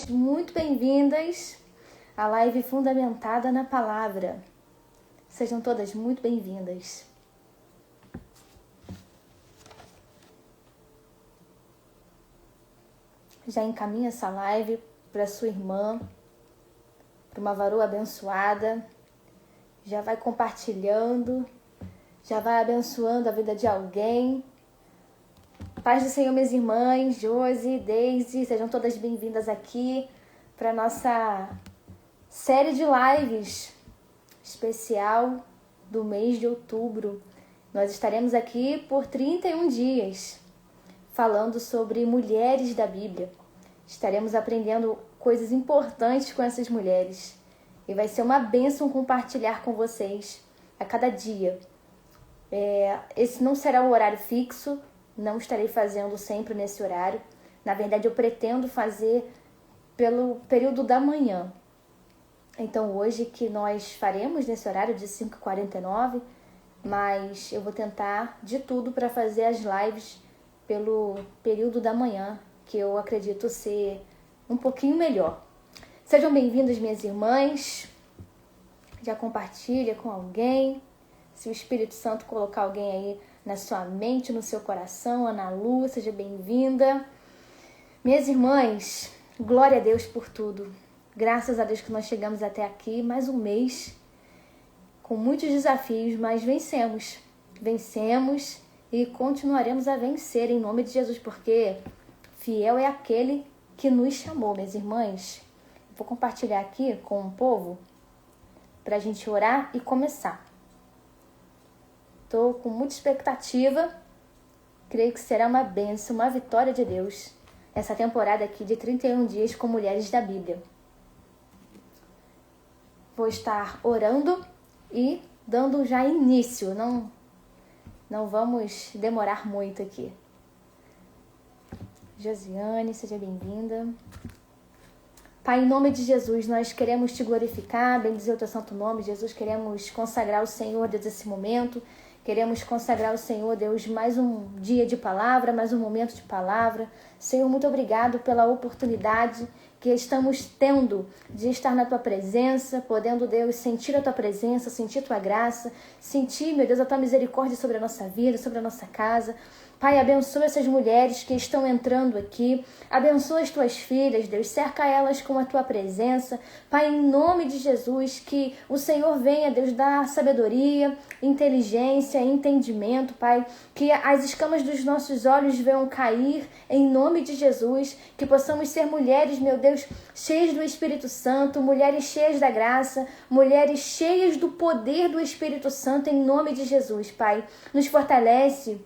Muito bem-vindas à live fundamentada na palavra. Sejam todas muito bem-vindas. Já encaminha essa live para sua irmã, para uma varoa abençoada. Já vai compartilhando, já vai abençoando a vida de alguém. Paz do Senhor, minhas irmãs, Josi, Deise, sejam todas bem-vindas aqui para a nossa série de lives especial do mês de outubro. Nós estaremos aqui por 31 dias, falando sobre mulheres da Bíblia. Estaremos aprendendo coisas importantes com essas mulheres. E vai ser uma bênção compartilhar com vocês a cada dia. Esse não será o horário fixo, não estarei fazendo sempre nesse horário. Na verdade, eu pretendo fazer pelo período da manhã. Então, hoje que nós faremos nesse horário de 5h49, mas eu vou tentar de tudo para fazer as lives pelo período da manhã, que eu acredito ser um pouquinho melhor. Sejam bem-vindas, minhas irmãs. Já compartilha com alguém. Se o Espírito Santo colocar alguém aí na sua mente, no seu coração, Ana Lu, seja bem-vinda. Minhas irmãs, glória a Deus por tudo. Graças a Deus que nós chegamos até aqui, mais um mês, com muitos desafios, mas vencemos. Vencemos e continuaremos a vencer em nome de Jesus, porque fiel é aquele que nos chamou, minhas irmãs. Vou compartilhar aqui com o povo para a gente orar e começar. Estou com muita expectativa, creio que será uma bênção, uma vitória de Deus, essa temporada aqui de 31 dias com mulheres da Bíblia. Vou estar orando e dando já início, não vamos demorar muito aqui. Josiane, seja bem-vinda. Pai, em nome de Jesus, nós queremos te glorificar, bendizer o teu santo nome, Jesus, queremos consagrar o Senhor desde esse momento. Queremos consagrar ao Senhor, Deus, mais um dia de palavra, mais um momento de palavra. Senhor, muito obrigado pela oportunidade que estamos tendo de estar na Tua presença, podendo, Deus, sentir a Tua presença, sentir a Tua graça, sentir, meu Deus, a Tua misericórdia sobre a nossa vida, sobre a nossa casa. Pai, abençoa essas mulheres que estão entrando aqui. Abençoa as Tuas filhas, Deus. Cerca elas com a Tua presença. Pai, em nome de Jesus, que o Senhor venha, Deus, dar sabedoria, inteligência, entendimento, Pai. Que as escamas dos nossos olhos venham cair, em nome de Jesus. Que possamos ser mulheres, meu Deus, cheias do Espírito Santo, mulheres cheias da graça, mulheres cheias do poder do Espírito Santo, em nome de Jesus, Pai. Nos fortalece,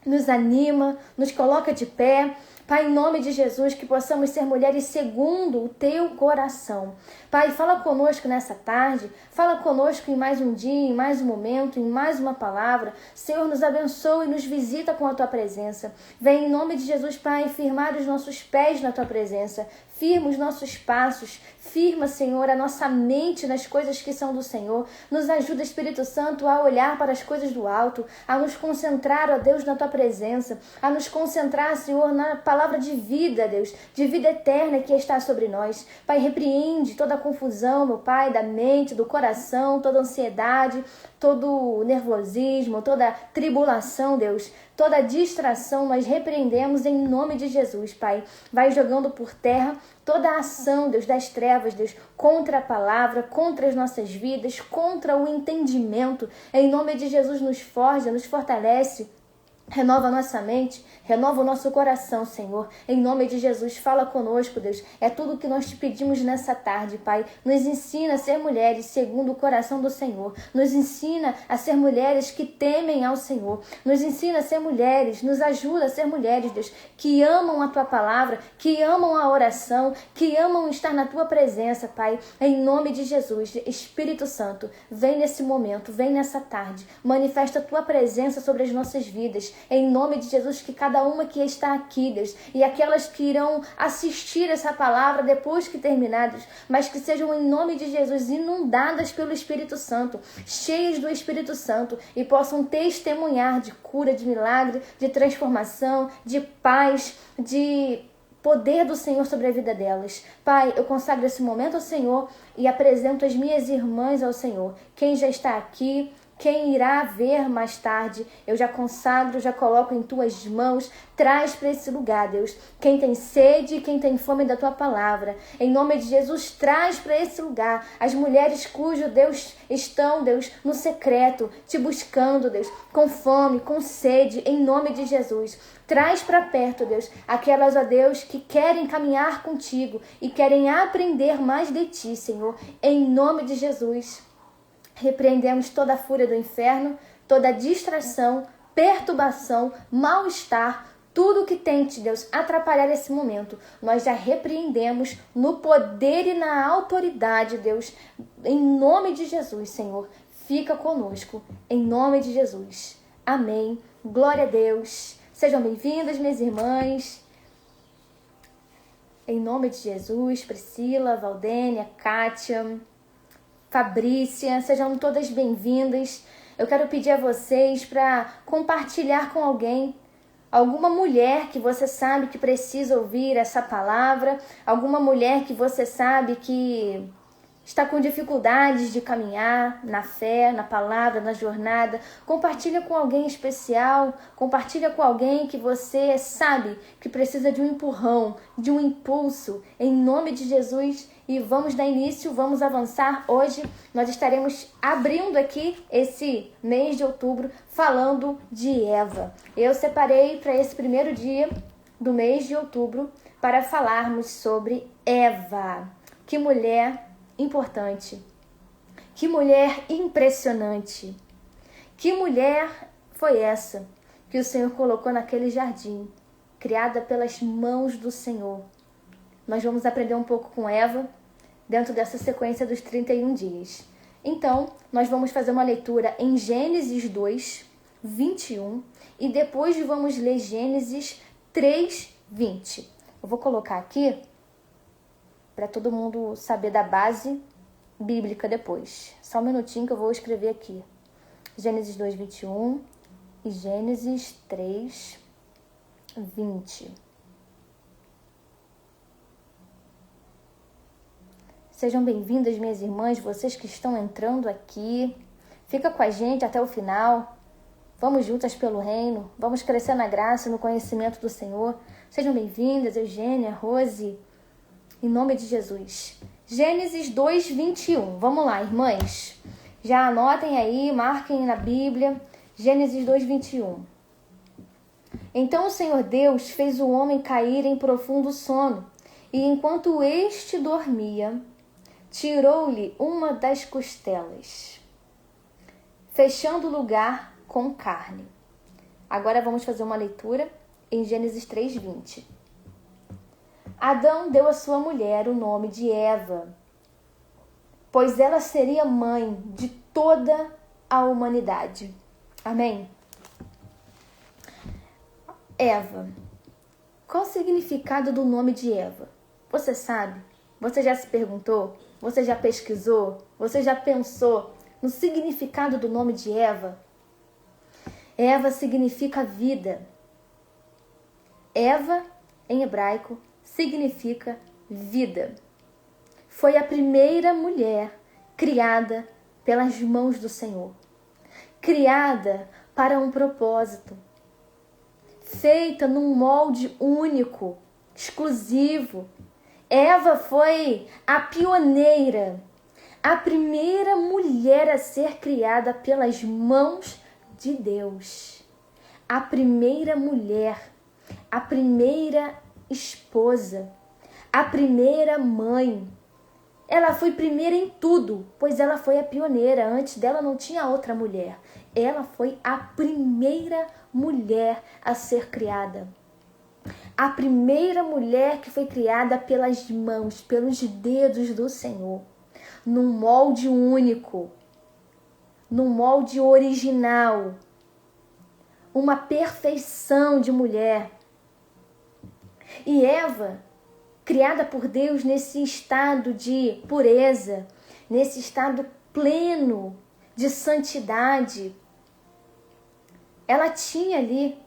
nos anima, nos coloca de pé. Pai, em nome de Jesus, que possamos ser mulheres segundo o Teu coração. Pai, fala conosco nessa tarde, fala conosco em mais um dia, em mais um momento, em mais uma palavra. Senhor, nos abençoa e nos visita com a Tua presença. Vem em nome de Jesus, Pai, firmar os nossos pés na Tua presença. Firma os nossos passos, firma, Senhor, a nossa mente nas coisas que são do Senhor. Nos ajuda, Espírito Santo, a olhar para as coisas do alto, a nos concentrar, ó Deus, na Tua presença, a nos concentrar, Senhor, na palavra de vida, Deus, de vida eterna que está sobre nós. Pai, repreende toda a confusão, meu Pai, da mente, do coração, toda ansiedade, todo nervosismo, toda tribulação, Deus, toda distração, nós repreendemos em nome de Jesus, Pai. Vai jogando por terra toda a ação, Deus, das trevas, Deus, contra a palavra, contra as nossas vidas, contra o entendimento. Em nome de Jesus, nos forja, nos fortalece. Renova a nossa mente, renova o nosso coração, Senhor. Em nome de Jesus, fala conosco, Deus. É tudo o que nós te pedimos nessa tarde, Pai. Nos ensina a ser mulheres segundo o coração do Senhor. Nos ensina a ser mulheres que temem ao Senhor. Nos ensina a ser mulheres, nos ajuda a ser mulheres, Deus, que amam a Tua palavra, que amam a oração, que amam estar na Tua presença, Pai. Em nome de Jesus, Espírito Santo, vem nesse momento, vem nessa tarde. Manifesta a Tua presença sobre as nossas vidas. Em nome de Jesus, que cada uma que está aqui, Deus, e aquelas que irão assistir essa palavra depois que terminados, mas que sejam em nome de Jesus inundadas pelo Espírito Santo, cheias do Espírito Santo e possam testemunhar de cura, de milagre, de transformação, de paz, de poder do Senhor sobre a vida delas. Pai, eu consagro esse momento ao Senhor e apresento as minhas irmãs ao Senhor. Quem já está aqui, quem irá ver mais tarde, eu já consagro, já coloco em tuas mãos, traz para esse lugar, Deus. Quem tem sede, quem tem fome da tua palavra, em nome de Jesus, traz para esse lugar as mulheres cujo Deus estão, Deus, no secreto, te buscando, Deus, com fome, com sede, em nome de Jesus. Traz para perto, Deus, aquelas, ó Deus, que querem caminhar contigo e querem aprender mais de ti, Senhor, em nome de Jesus. Repreendemos toda a fúria do inferno, toda distração, perturbação, mal-estar, tudo que tente, Deus, atrapalhar esse momento. Nós já repreendemos no poder e na autoridade, Deus, em nome de Jesus, Senhor. Fica conosco, em nome de Jesus. Amém. Glória a Deus. Sejam bem-vindas, minhas irmãs. Em nome de Jesus, Priscila, Valdênia, Kátia, Fabrícia, sejam todas bem-vindas. Eu quero pedir a vocês para compartilhar com alguém, alguma mulher que você sabe que precisa ouvir essa palavra, alguma mulher que você sabe que está com dificuldades de caminhar na fé, na palavra, na jornada. Compartilha com alguém especial, compartilha com alguém que você sabe que precisa de um empurrão, de um impulso, em nome de Jesus. E vamos dar início, vamos avançar. Hoje nós estaremos abrindo aqui esse mês de outubro falando de Eva. Eu separei para esse primeiro dia do mês de outubro para falarmos sobre Eva. Que mulher importante, que mulher impressionante, que mulher foi essa que o Senhor colocou naquele jardim, criada pelas mãos do Senhor. Nós vamos aprender um pouco com Eva dentro dessa sequência dos 31 dias. Então, nós vamos fazer uma leitura em Gênesis 2, 21 e depois vamos ler Gênesis 3, 20. Eu vou colocar aqui para todo mundo saber da base bíblica depois. Só um minutinho que eu vou escrever aqui. Gênesis 2, 21 e Gênesis 3, 20. Sejam bem-vindas, minhas irmãs, vocês que estão entrando aqui. Fica com a gente até o final. Vamos juntas pelo reino. Vamos crescer na graça e no conhecimento do Senhor. Sejam bem-vindas, Eugênia, Rose, em nome de Jesus. Gênesis 2, 21. Vamos lá, irmãs. Já anotem aí, marquem na Bíblia. Gênesis 2, 21. Então o Senhor Deus fez o homem cair em profundo sono, e enquanto este dormia, tirou-lhe uma das costelas, fechando o lugar com carne. Agora vamos fazer uma leitura em Gênesis 3, 20. Adão deu à sua mulher o nome de Eva, pois ela seria mãe de toda a humanidade. Amém? Eva. Qual o significado do nome de Eva? Você sabe? Você já se perguntou? Você já pesquisou? Você já pensou no significado do nome de Eva? Eva significa vida. Eva, em hebraico, significa vida. Foi a primeira mulher criada pelas mãos do Senhor. Criada para um propósito. Feita num molde único, exclusivo. Eva foi a pioneira, a primeira mulher a ser criada pelas mãos de Deus. A primeira mulher, a primeira esposa, a primeira mãe. Ela foi primeira em tudo, pois ela foi a pioneira. Antes dela não tinha outra mulher. Ela foi a primeira mulher a ser criada. A primeira mulher que foi criada pelas mãos, pelos dedos do Senhor. Num molde único. Num molde original. Uma perfeição de mulher. E Eva, criada por Deus nesse estado de pureza, nesse estado pleno de santidade, ela tinha ali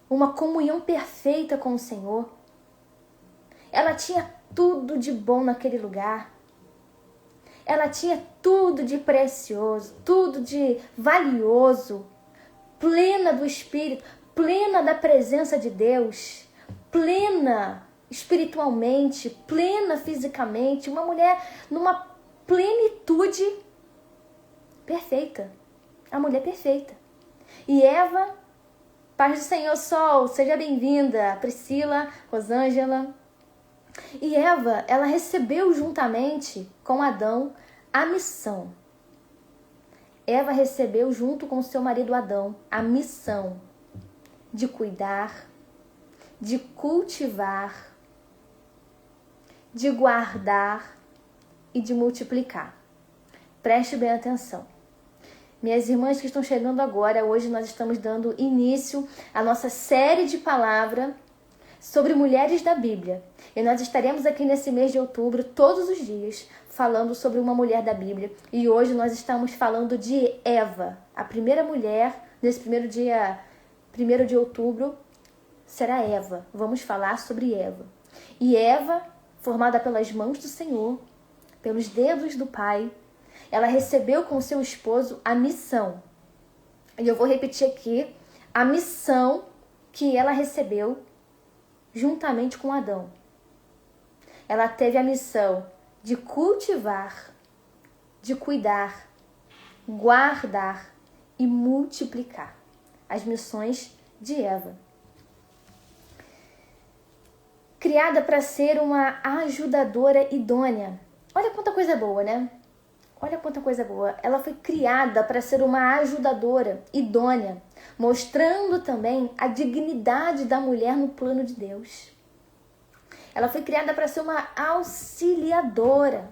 uma comunhão perfeita com o Senhor. Ela tinha tudo de bom naquele lugar. Ela tinha tudo de precioso, tudo de valioso, plena do Espírito, plena da presença de Deus, plena espiritualmente, plena fisicamente, uma mulher numa plenitude perfeita, a mulher perfeita. E Eva, paz do Senhor Sol, seja bem-vinda, Priscila, Rosângela. E Eva, ela recebeu juntamente com Adão a missão. Eva recebeu junto com seu marido Adão a missão de cuidar, de cultivar, de guardar e de multiplicar. Preste bem atenção. Minhas irmãs que estão chegando agora, hoje nós estamos dando início à nossa série de palavra sobre mulheres da Bíblia. E nós estaremos aqui nesse mês de outubro, todos os dias, falando sobre uma mulher da Bíblia. E hoje nós estamos falando de Eva. A primeira mulher, nesse primeiro dia 1º de outubro, será Eva. Vamos falar sobre Eva. E Eva, formada pelas mãos do Senhor, pelos dedos do Pai, ela recebeu com seu esposo a missão. E eu vou repetir aqui a missão que ela recebeu juntamente com Adão. Ela teve a missão de cultivar, de cuidar, guardar e multiplicar. As missões de Eva. Criada para ser uma ajudadora idônea. Olha quanta coisa boa, né? Olha quanta coisa boa. Ela foi criada para ser uma ajudadora idônea, mostrando também a dignidade da mulher no plano de Deus. Ela foi criada para ser uma auxiliadora.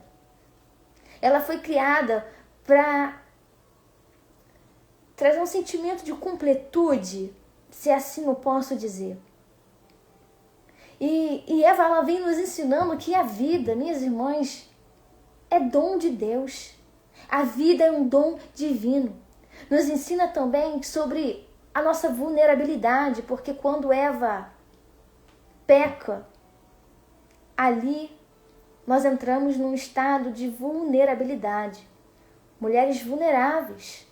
Ela foi criada para trazer um sentimento de completude, se assim eu posso dizer. E Eva, ela vem nos ensinando que a vida, minhas irmãs, é dom de Deus. A vida é um dom divino. Nos ensina também sobre a nossa vulnerabilidade, porque quando Eva peca, ali nós entramos num estado de vulnerabilidade. Mulheres vulneráveis.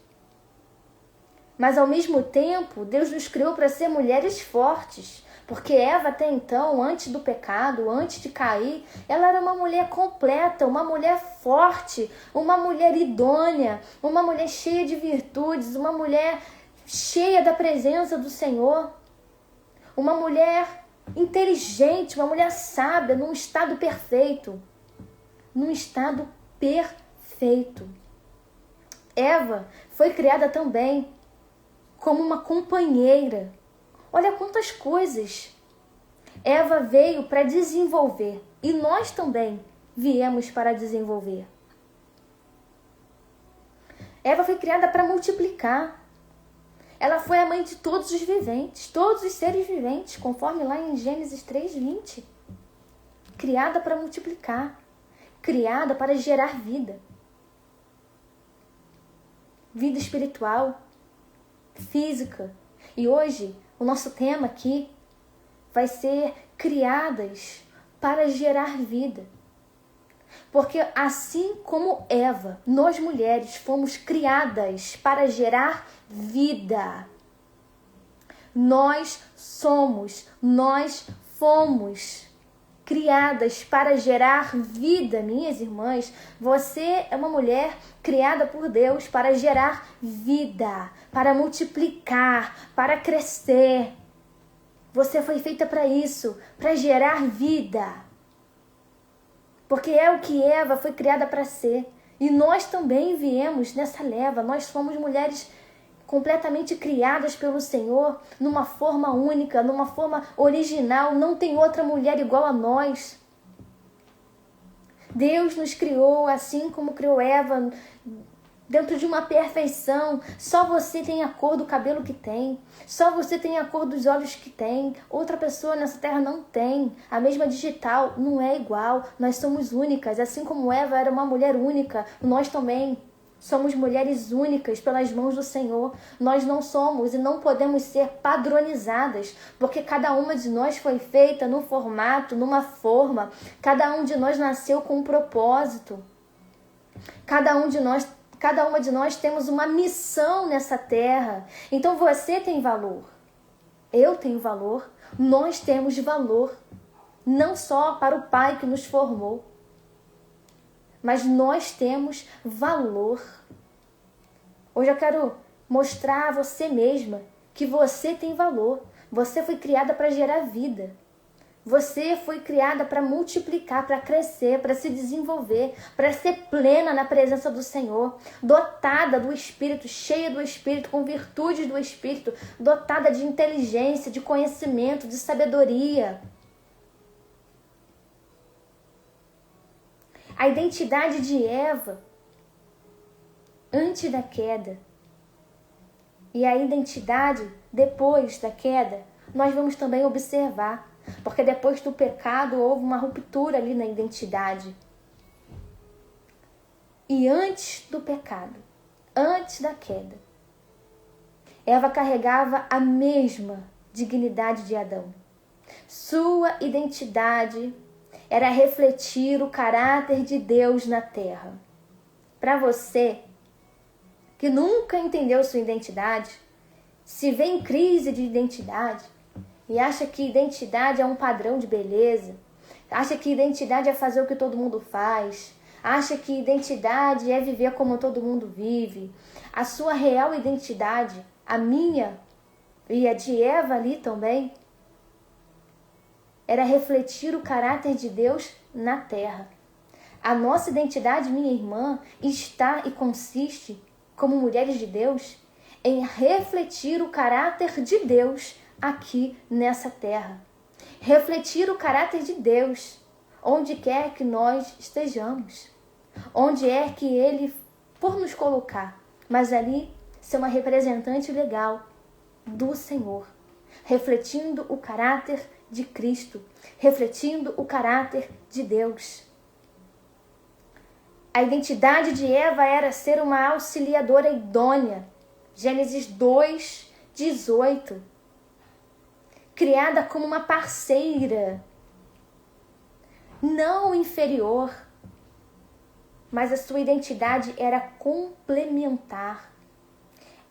Mas ao mesmo tempo, Deus nos criou para ser mulheres fortes. Porque Eva até então, antes do pecado, antes de cair, ela era uma mulher completa, uma mulher forte, uma mulher idônea, uma mulher cheia de virtudes, uma mulher cheia da presença do Senhor, uma mulher inteligente, uma mulher sábia, num estado perfeito. Num estado perfeito. Eva foi criada também como uma companheira. Olha quantas coisas Eva veio para desenvolver e nós também viemos para desenvolver. Eva foi criada para multiplicar. Ela foi a mãe de todos os viventes, todos os seres viventes, conforme lá em Gênesis 3:20. Criada para multiplicar, criada para gerar vida. Vida espiritual, física. E hoje o nosso tema aqui vai ser criadas para gerar vida. Porque assim como Eva, nós mulheres fomos criadas para gerar vida. Nós fomos criadas para gerar vida, minhas irmãs. Você é uma mulher criada por Deus para gerar vida, para multiplicar, para crescer. Você foi feita para isso, para gerar vida. Porque é o que Eva foi criada para ser. E nós também viemos nessa leva. Nós somos mulheres completamente criadas pelo Senhor, numa forma única, numa forma original. Não tem outra mulher igual a nós. Deus nos criou assim como criou Eva, dentro de uma perfeição. Só você tem a cor do cabelo que tem. Só você tem a cor dos olhos que tem. Outra pessoa nessa terra não tem. A mesma digital não é igual. Nós somos únicas. Assim como Eva era uma mulher única, nós também Somos mulheres únicas pelas mãos do Senhor. Nós não somos e não podemos ser padronizadas, porque cada uma de nós foi feita num formato, numa forma. Cada um de nós nasceu com um propósito. Cada uma de nós temos uma missão nessa terra. Então você tem valor. Eu tenho valor. Nós temos valor. Não só para o Pai que nos formou, mas nós temos valor. Hoje eu quero mostrar a você mesma que você tem valor. Você foi criada para gerar vida. Você foi criada para multiplicar, para crescer, para se desenvolver, para ser plena na presença do Senhor, dotada do Espírito, cheia do Espírito, com virtudes do Espírito, dotada de inteligência, de conhecimento, de sabedoria. A identidade de Eva antes da queda e a identidade depois da queda, nós vamos também observar. Porque depois do pecado houve uma ruptura ali na identidade. E antes do pecado, antes da queda, Eva carregava a mesma dignidade de Adão. Sua identidade era refletir o caráter de Deus na terra. Para você que nunca entendeu sua identidade, se vê em crise de identidade, e acha que identidade é um padrão de beleza, acha que identidade é fazer o que todo mundo faz, acha que identidade é viver como todo mundo vive. A sua real identidade, a minha e a de Eva ali também, era refletir o caráter de Deus na terra. A nossa identidade, minha irmã, está e consiste, como mulheres de Deus, em refletir o caráter de Deus aqui nessa terra. Refletir o caráter de Deus onde quer que nós estejamos. Onde é que Ele for nos colocar. Mas ali ser uma representante legal do Senhor. Refletindo o caráter de Cristo. Refletindo o caráter de Deus. A identidade de Eva era ser uma auxiliadora idônea. Gênesis 2, 18. Criada como uma parceira, não inferior, mas a sua identidade era complementar.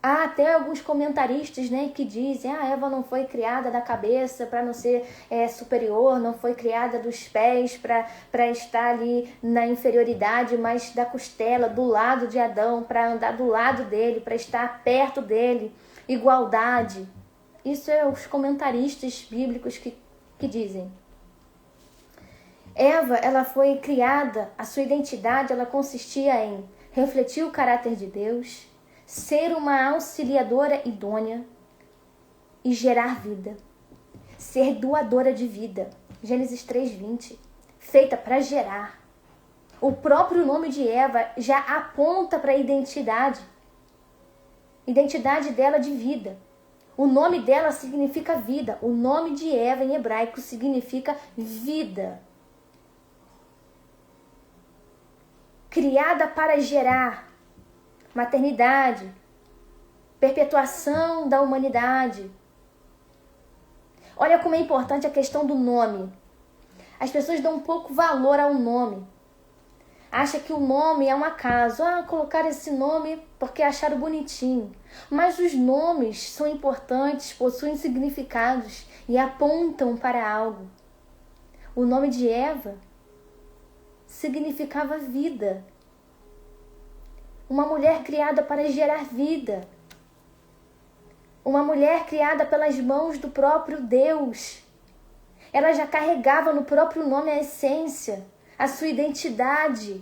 Há até alguns comentaristas, que dizem a Eva não foi criada da cabeça para não ser superior, não foi criada dos pés para estar ali na inferioridade, mas da costela, do lado de Adão, para andar do lado dele, para estar perto dele, igualdade. Isso é os comentaristas bíblicos que dizem. Eva, ela foi criada, a sua identidade, ela consistia em refletir o caráter de Deus, ser uma auxiliadora idônea e gerar vida. Ser doadora de vida. Gênesis 3:20. Feita para gerar. O próprio nome de Eva já aponta para a identidade. Identidade dela de vida. O nome dela significa vida. O nome de Eva em hebraico significa vida. Criada para gerar maternidade, perpetuação da humanidade. Olha como é importante a questão do nome. As pessoas dão pouco valor ao nome. Acha que o nome é um acaso. Colocaram esse nome porque acharam bonitinho. Mas os nomes são importantes, possuem significados e apontam para algo. O nome de Eva significava vida. Uma mulher criada para gerar vida. Uma mulher criada pelas mãos do próprio Deus. Ela já carregava no próprio nome a essência, a sua identidade.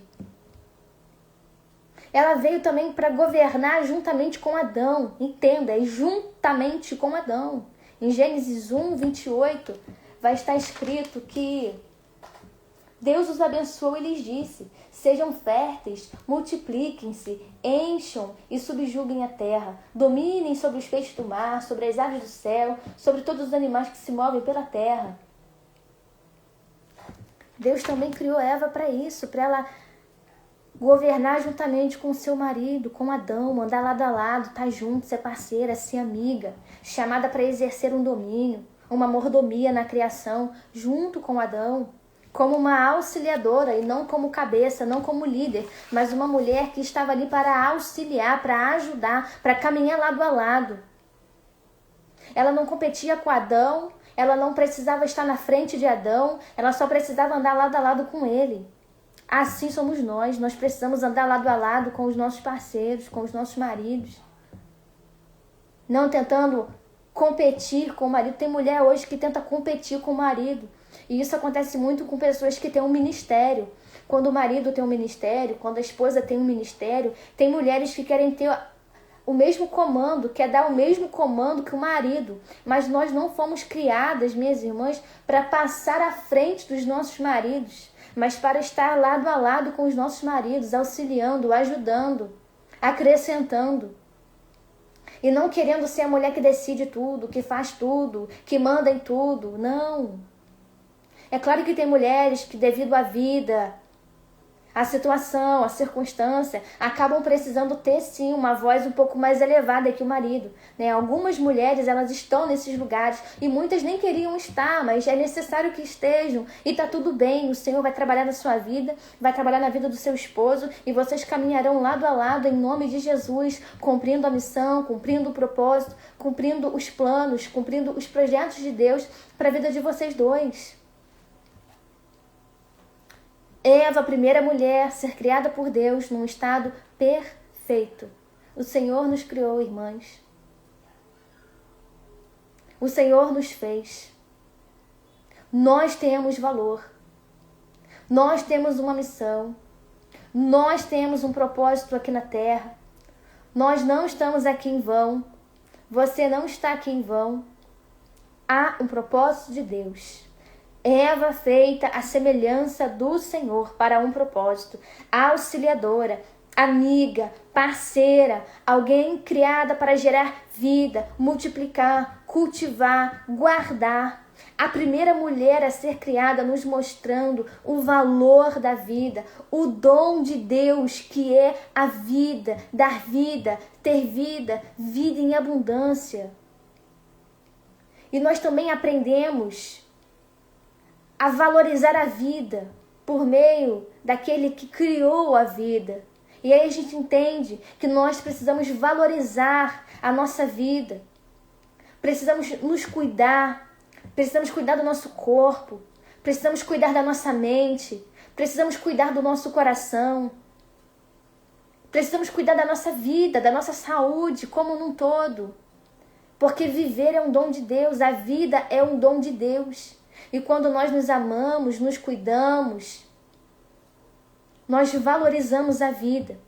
Ela veio também para governar juntamente com Adão. Entenda, juntamente com Adão. Em Gênesis 1, 28, vai estar escrito que Deus os abençoou e lhes disse: sejam férteis, multipliquem-se, encham e subjuguem a terra, dominem sobre os peixes do mar, sobre as aves do céu, sobre todos os animais que se movem pela terra. Deus também criou Eva para isso, para ela Governar juntamente com o seu marido, com Adão, andar lado a lado, estar junto, ser parceira, ser amiga, chamada para exercer um domínio, uma mordomia na criação, junto com Adão, como uma auxiliadora e não como cabeça, não como líder, mas uma mulher que estava ali para auxiliar, para ajudar, para caminhar lado a lado. Ela não competia com Adão, ela não precisava estar na frente de Adão, ela só precisava andar lado a lado com ele. Assim somos nós precisamos andar lado a lado com os nossos parceiros, com os nossos maridos. Não tentando competir com o marido. Tem mulher hoje que tenta competir com o marido. E isso acontece muito com pessoas que têm um ministério. Quando o marido tem um ministério, quando a esposa tem um ministério, tem mulheres que querem ter o mesmo comando, quer dar o mesmo comando que o marido. Mas nós não fomos criadas, minhas irmãs, para passar à frente dos nossos maridos, mas para estar lado a lado com os nossos maridos, auxiliando, ajudando, acrescentando. E não querendo ser a mulher que decide tudo, que faz tudo, que manda em tudo. Não. É claro que tem mulheres que, devido à vida, a situação, a circunstância, acabam precisando ter sim uma voz um pouco mais elevada que o marido, né? Algumas mulheres, elas estão nesses lugares e muitas nem queriam estar, mas é necessário que estejam e tá tudo bem. O Senhor vai trabalhar na sua vida, vai trabalhar na vida do seu esposo e vocês caminharão lado a lado em nome de Jesus, cumprindo a missão, cumprindo o propósito, cumprindo os planos, cumprindo os projetos de Deus para a vida de vocês dois. Eva, a primeira mulher a ser criada por Deus num estado perfeito. O Senhor nos criou, irmãs. O Senhor nos fez. Nós temos valor. Nós temos uma missão. Nós temos um propósito aqui na terra. Nós não estamos aqui em vão. Você não está aqui em vão. Há um propósito de Deus. Eva feita à semelhança do Senhor para um propósito, auxiliadora, amiga, parceira, alguém criada para gerar vida, multiplicar, cultivar, guardar. A primeira mulher a ser criada nos mostrando o valor da vida, o dom de Deus que é a vida, dar vida, ter vida, vida em abundância. E nós também aprendemos a valorizar a vida por meio daquele que criou a vida. E aí a gente entende que nós precisamos valorizar a nossa vida. Precisamos nos cuidar. Precisamos cuidar do nosso corpo. Precisamos cuidar da nossa mente. Precisamos cuidar do nosso coração. Precisamos cuidar da nossa vida, da nossa saúde como num todo. Porque viver é um dom de Deus. A vida é um dom de Deus. E quando nós nos amamos, nos cuidamos, nós valorizamos a vida.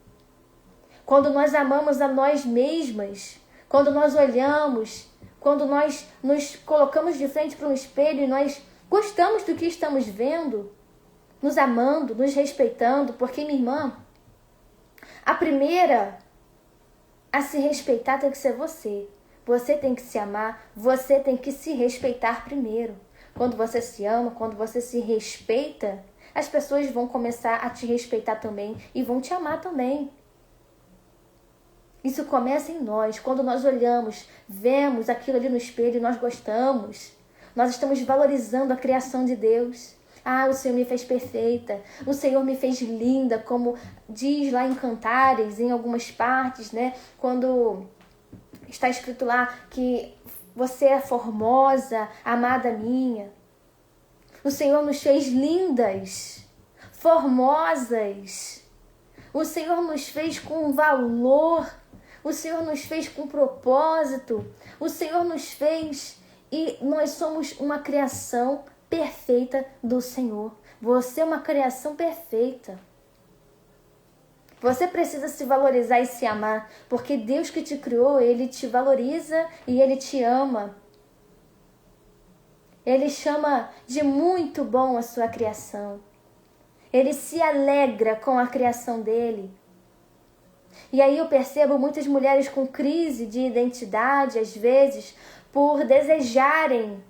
Quando nós amamos a nós mesmas, quando nós olhamos, quando nós nos colocamos de frente para um espelho e nós gostamos do que estamos vendo, nos amando, nos respeitando, porque, minha irmã, a primeira a se respeitar tem que ser você. Você tem que se amar, você tem que se respeitar primeiro. Quando você se ama, quando você se respeita, as pessoas vão começar a te respeitar também e vão te amar também. Isso começa em nós. Quando nós olhamos, vemos aquilo ali no espelho e nós gostamos, nós estamos valorizando a criação de Deus. Ah, o Senhor me fez perfeita, o Senhor me fez linda, como diz lá em Cantares, em algumas partes, né? Quando está escrito lá que você é formosa, amada minha. O Senhor nos fez lindas, formosas. O Senhor nos fez com valor. O Senhor nos fez com propósito. O Senhor nos fez e nós somos uma criação perfeita do Senhor. Você é uma criação perfeita. Você precisa se valorizar e se amar, porque Deus que te criou, Ele te valoriza e Ele te ama. Ele chama de muito bom a sua criação. Ele se alegra com a criação dele. E aí eu percebo muitas mulheres com crise de identidade, às vezes, por desejarem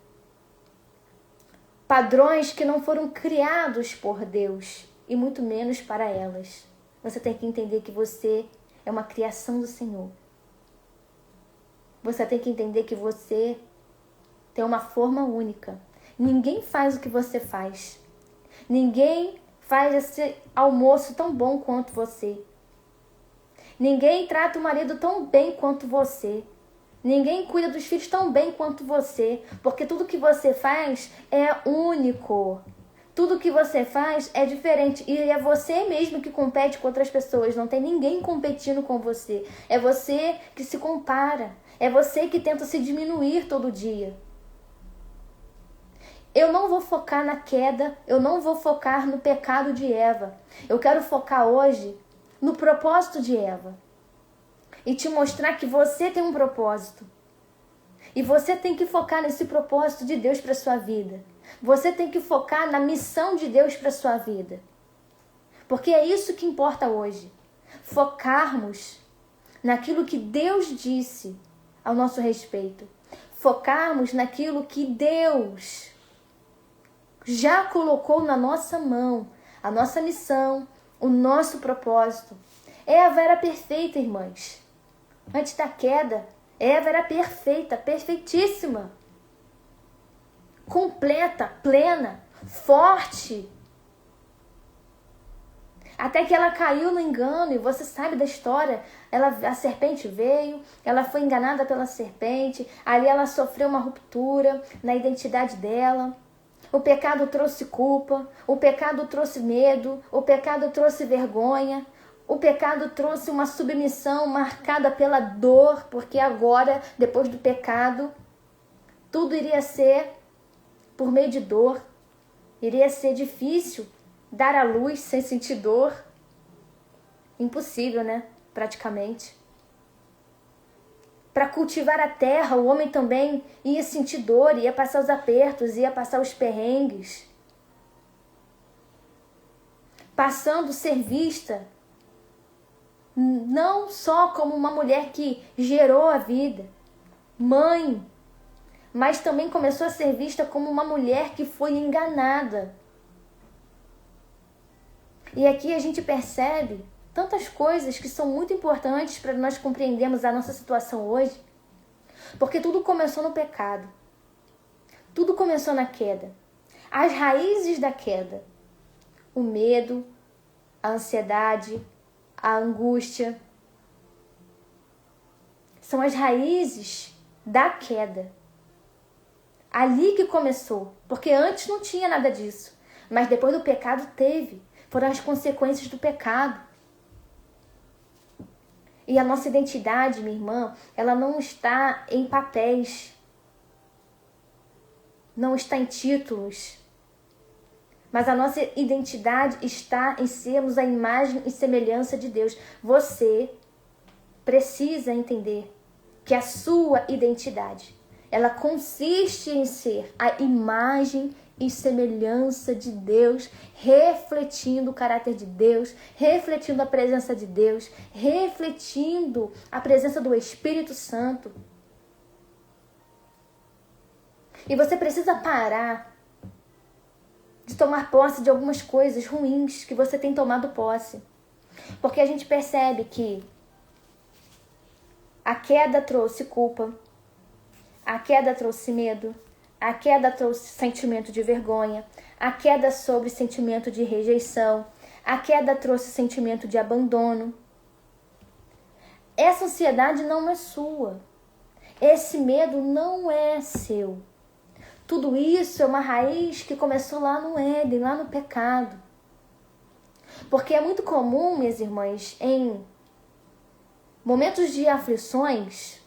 padrões que não foram criados por Deus, e muito menos para elas. Você tem que entender que você é uma criação do Senhor. Você tem que entender que você tem uma forma única. Ninguém faz o que você faz. Ninguém faz esse almoço tão bom quanto você. Ninguém trata o marido tão bem quanto você. Ninguém cuida dos filhos tão bem quanto você. Porque tudo que você faz é único. Tudo que você faz é diferente. E é você mesmo que compete com outras pessoas. Não tem ninguém competindo com você. É você que se compara. É você que tenta se diminuir todo dia. Eu não vou focar na queda. Eu não vou focar no pecado de Eva. Eu quero focar hoje no propósito de Eva. E te mostrar que você tem um propósito. E você tem que focar nesse propósito de Deus para sua vida. Você tem que focar na missão de Deus para sua vida. Porque é isso que importa hoje. Focarmos naquilo que Deus disse ao nosso respeito. Focarmos naquilo que Deus já colocou na nossa mão. A nossa missão, o nosso propósito. Eva era perfeita, irmãs. Antes da queda, Eva era perfeita, perfeitíssima. Completa, plena, forte. Até que ela caiu no engano, e você sabe da história. A serpente veio, ela foi enganada pela serpente, ali ela sofreu uma ruptura na identidade dela. O pecado trouxe culpa, o pecado trouxe medo, o pecado trouxe vergonha, o pecado trouxe uma submissão marcada pela dor, porque agora, depois do pecado, tudo iria ser por meio de dor. Iria ser difícil dar à luz sem sentir dor. Impossível, né? Praticamente. Para cultivar a terra, o homem também ia sentir dor, ia passar os apertos, ia passar os perrengues. Passando a ser vista não só como uma mulher que gerou a vida, mãe, mas também começou a ser vista como uma mulher que foi enganada. E aqui a gente percebe tantas coisas que são muito importantes para nós compreendermos a nossa situação hoje. Porque tudo começou no pecado. Tudo começou na queda. As raízes da queda. O medo, a ansiedade, a angústia. São as raízes da queda. Ali que começou. Porque antes não tinha nada disso. Mas depois do pecado teve. Foram as consequências do pecado. E a nossa identidade, minha irmã, ela não está em papéis. Não está em títulos. Mas a nossa identidade está em sermos a imagem e semelhança de Deus. Você precisa entender que a sua identidade, ela consiste em ser a imagem e semelhança de Deus, refletindo o caráter de Deus, refletindo a presença de Deus, refletindo a presença do Espírito Santo. E você precisa parar de tomar posse de algumas coisas ruins que você tem tomado posse. Porque a gente percebe que a queda trouxe culpa, a queda trouxe medo, a queda trouxe sentimento de vergonha, a queda sobre sentimento de rejeição, a queda trouxe sentimento de abandono. Essa ansiedade não é sua. Esse medo não é seu. Tudo isso é uma raiz que começou lá no Éden, lá no pecado. Porque é muito comum, minhas irmãs, em momentos de aflições,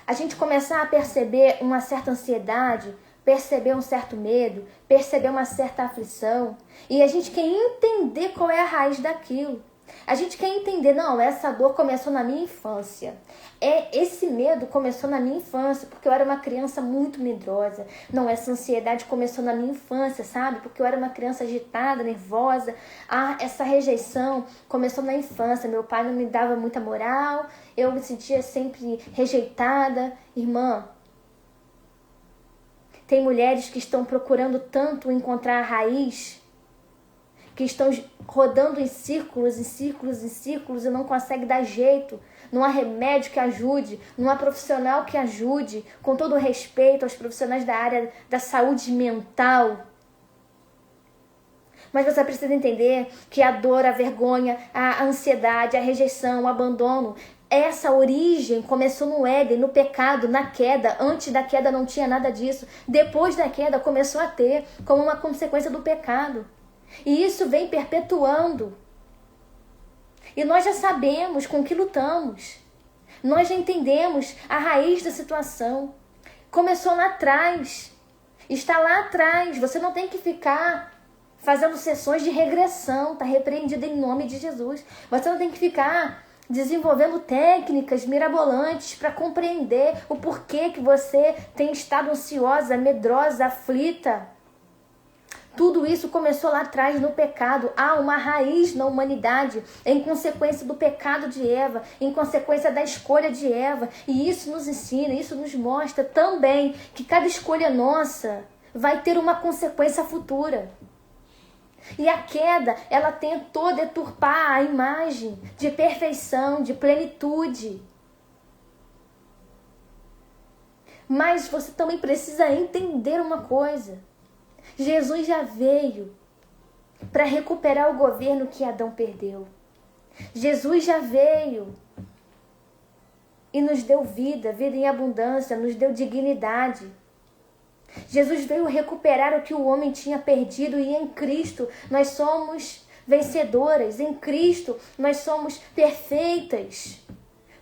a gente começar a perceber uma certa ansiedade, perceber um certo medo, perceber uma certa aflição. E a gente quer entender qual é a raiz daquilo. A gente quer entender, não, essa dor começou na minha infância. Esse medo começou na minha infância, porque eu era uma criança muito medrosa. Não, essa ansiedade começou na minha infância, sabe? Porque eu era uma criança agitada, nervosa. Essa rejeição começou na infância. Meu pai não me dava muita moral, eu me sentia sempre rejeitada. Irmã, tem mulheres que estão procurando tanto encontrar a raiz, que estão rodando em círculos, em círculos, em círculos e não conseguem dar jeito. Não há remédio que ajude, não há profissional que ajude, com todo o respeito aos profissionais da área da saúde mental. Mas você precisa entender que a dor, a vergonha, a ansiedade, a rejeição, o abandono, essa origem começou no Éden, no pecado, na queda. Antes da queda não tinha nada disso. Depois da queda começou a ter, como uma consequência do pecado. E isso vem perpetuando. E nós já sabemos com que lutamos. Nós já entendemos a raiz da situação. Começou lá atrás. Está lá atrás. Você não tem que ficar fazendo sessões de regressão. Está repreendido em nome de Jesus. Você não tem que ficar desenvolvendo técnicas mirabolantes para compreender o porquê que você tem estado ansiosa, medrosa, aflita. Tudo isso começou lá atrás no pecado. Há uma raiz na humanidade em consequência do pecado de Eva, em consequência da escolha de Eva. E isso nos ensina, isso nos mostra também que cada escolha nossa vai ter uma consequência futura. E a queda, ela tentou deturpar a imagem de perfeição, de plenitude. Mas você também precisa entender uma coisa. Jesus já veio para recuperar o governo que Adão perdeu. Jesus já veio e nos deu vida, vida em abundância, nos deu dignidade. Jesus veio recuperar o que o homem tinha perdido e em Cristo nós somos vencedoras. Em Cristo nós somos perfeitas.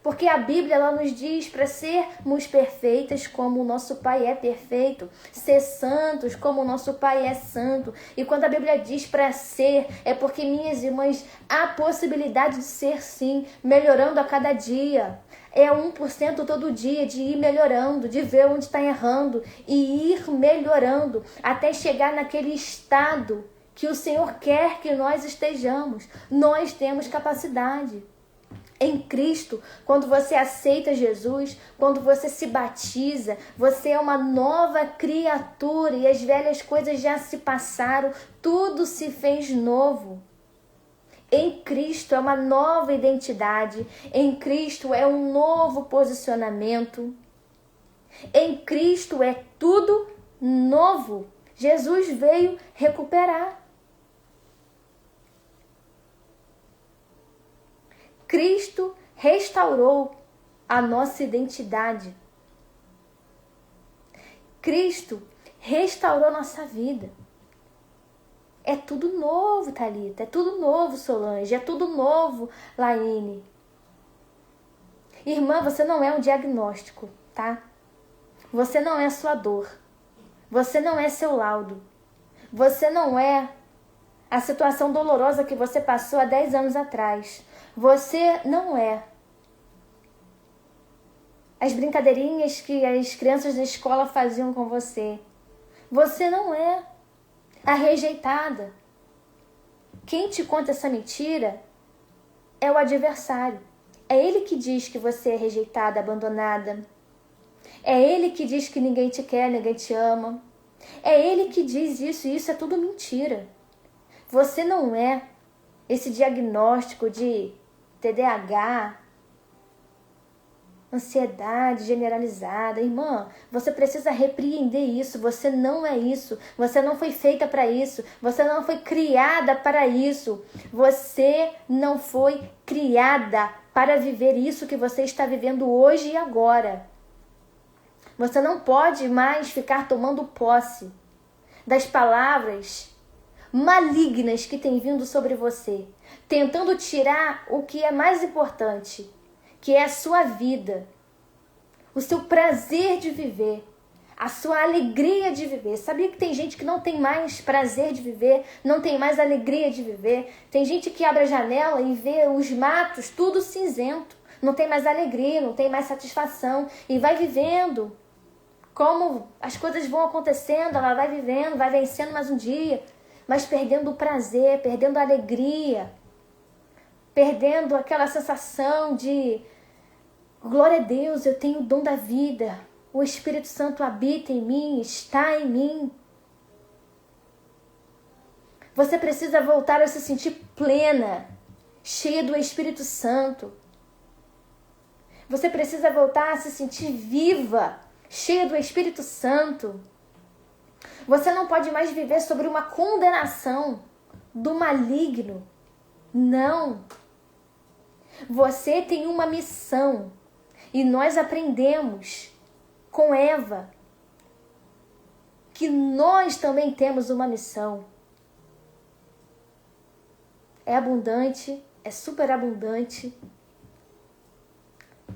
Porque a Bíblia ela nos diz para sermos perfeitas como o nosso Pai é perfeito. Ser santos como o nosso Pai é santo. E quando a Bíblia diz para ser, é porque, minhas irmãs, há possibilidade de ser sim, melhorando a cada dia. É 1% todo dia de ir melhorando, de ver onde está errando e ir melhorando até chegar naquele estado que o Senhor quer que nós estejamos. Nós temos capacidade. Em Cristo, quando você aceita Jesus, quando você se batiza, você é uma nova criatura e as velhas coisas já se passaram, tudo se fez novo. Em Cristo é uma nova identidade, em Cristo é um novo posicionamento, em Cristo é tudo novo. Jesus veio recuperar. Cristo restaurou a nossa identidade. Cristo restaurou a nossa vida. É tudo novo, Thalita. É tudo novo, Solange. É tudo novo, Laine. Irmã, você não é um diagnóstico, tá? Você não é sua dor. Você não é seu laudo. Você não é a situação dolorosa que você passou há 10 anos atrás. Você não é as brincadeirinhas que as crianças da escola faziam com você. Você não é a rejeitada. Quem te conta essa mentira é o adversário. É ele que diz que você é rejeitada, abandonada. É ele que diz que ninguém te quer, ninguém te ama. É ele que diz isso e isso é tudo mentira. Você não é esse diagnóstico de TDAH, ansiedade generalizada. Irmã, você precisa repreender isso. Você não é isso. Você não foi feita para isso. Você não foi criada para isso. Você não foi criada para viver isso que você está vivendo hoje e agora. Você não pode mais ficar tomando posse das palavras malignas que têm vindo sobre você, tentando tirar o que é mais importante, que é a sua vida, o seu prazer de viver, a sua alegria de viver. Sabia que tem gente que não tem mais prazer de viver, não tem mais alegria de viver? Tem gente que abre a janela e vê os matos tudo cinzento, não tem mais alegria, não tem mais satisfação e vai vivendo. Como as coisas vão acontecendo, ela vai vivendo, vai vencendo mais um dia, mas perdendo o prazer, perdendo a alegria, perdendo aquela sensação de glória a Deus, eu tenho o dom da vida, o Espírito Santo habita em mim, está em mim. Você precisa voltar a se sentir plena, cheia do Espírito Santo. Você precisa voltar a se sentir viva, cheia do Espírito Santo. Você não pode mais viver sobre uma condenação do maligno. Não. Você tem uma missão. E nós aprendemos com Eva que nós também temos uma missão. É abundante, é superabundante.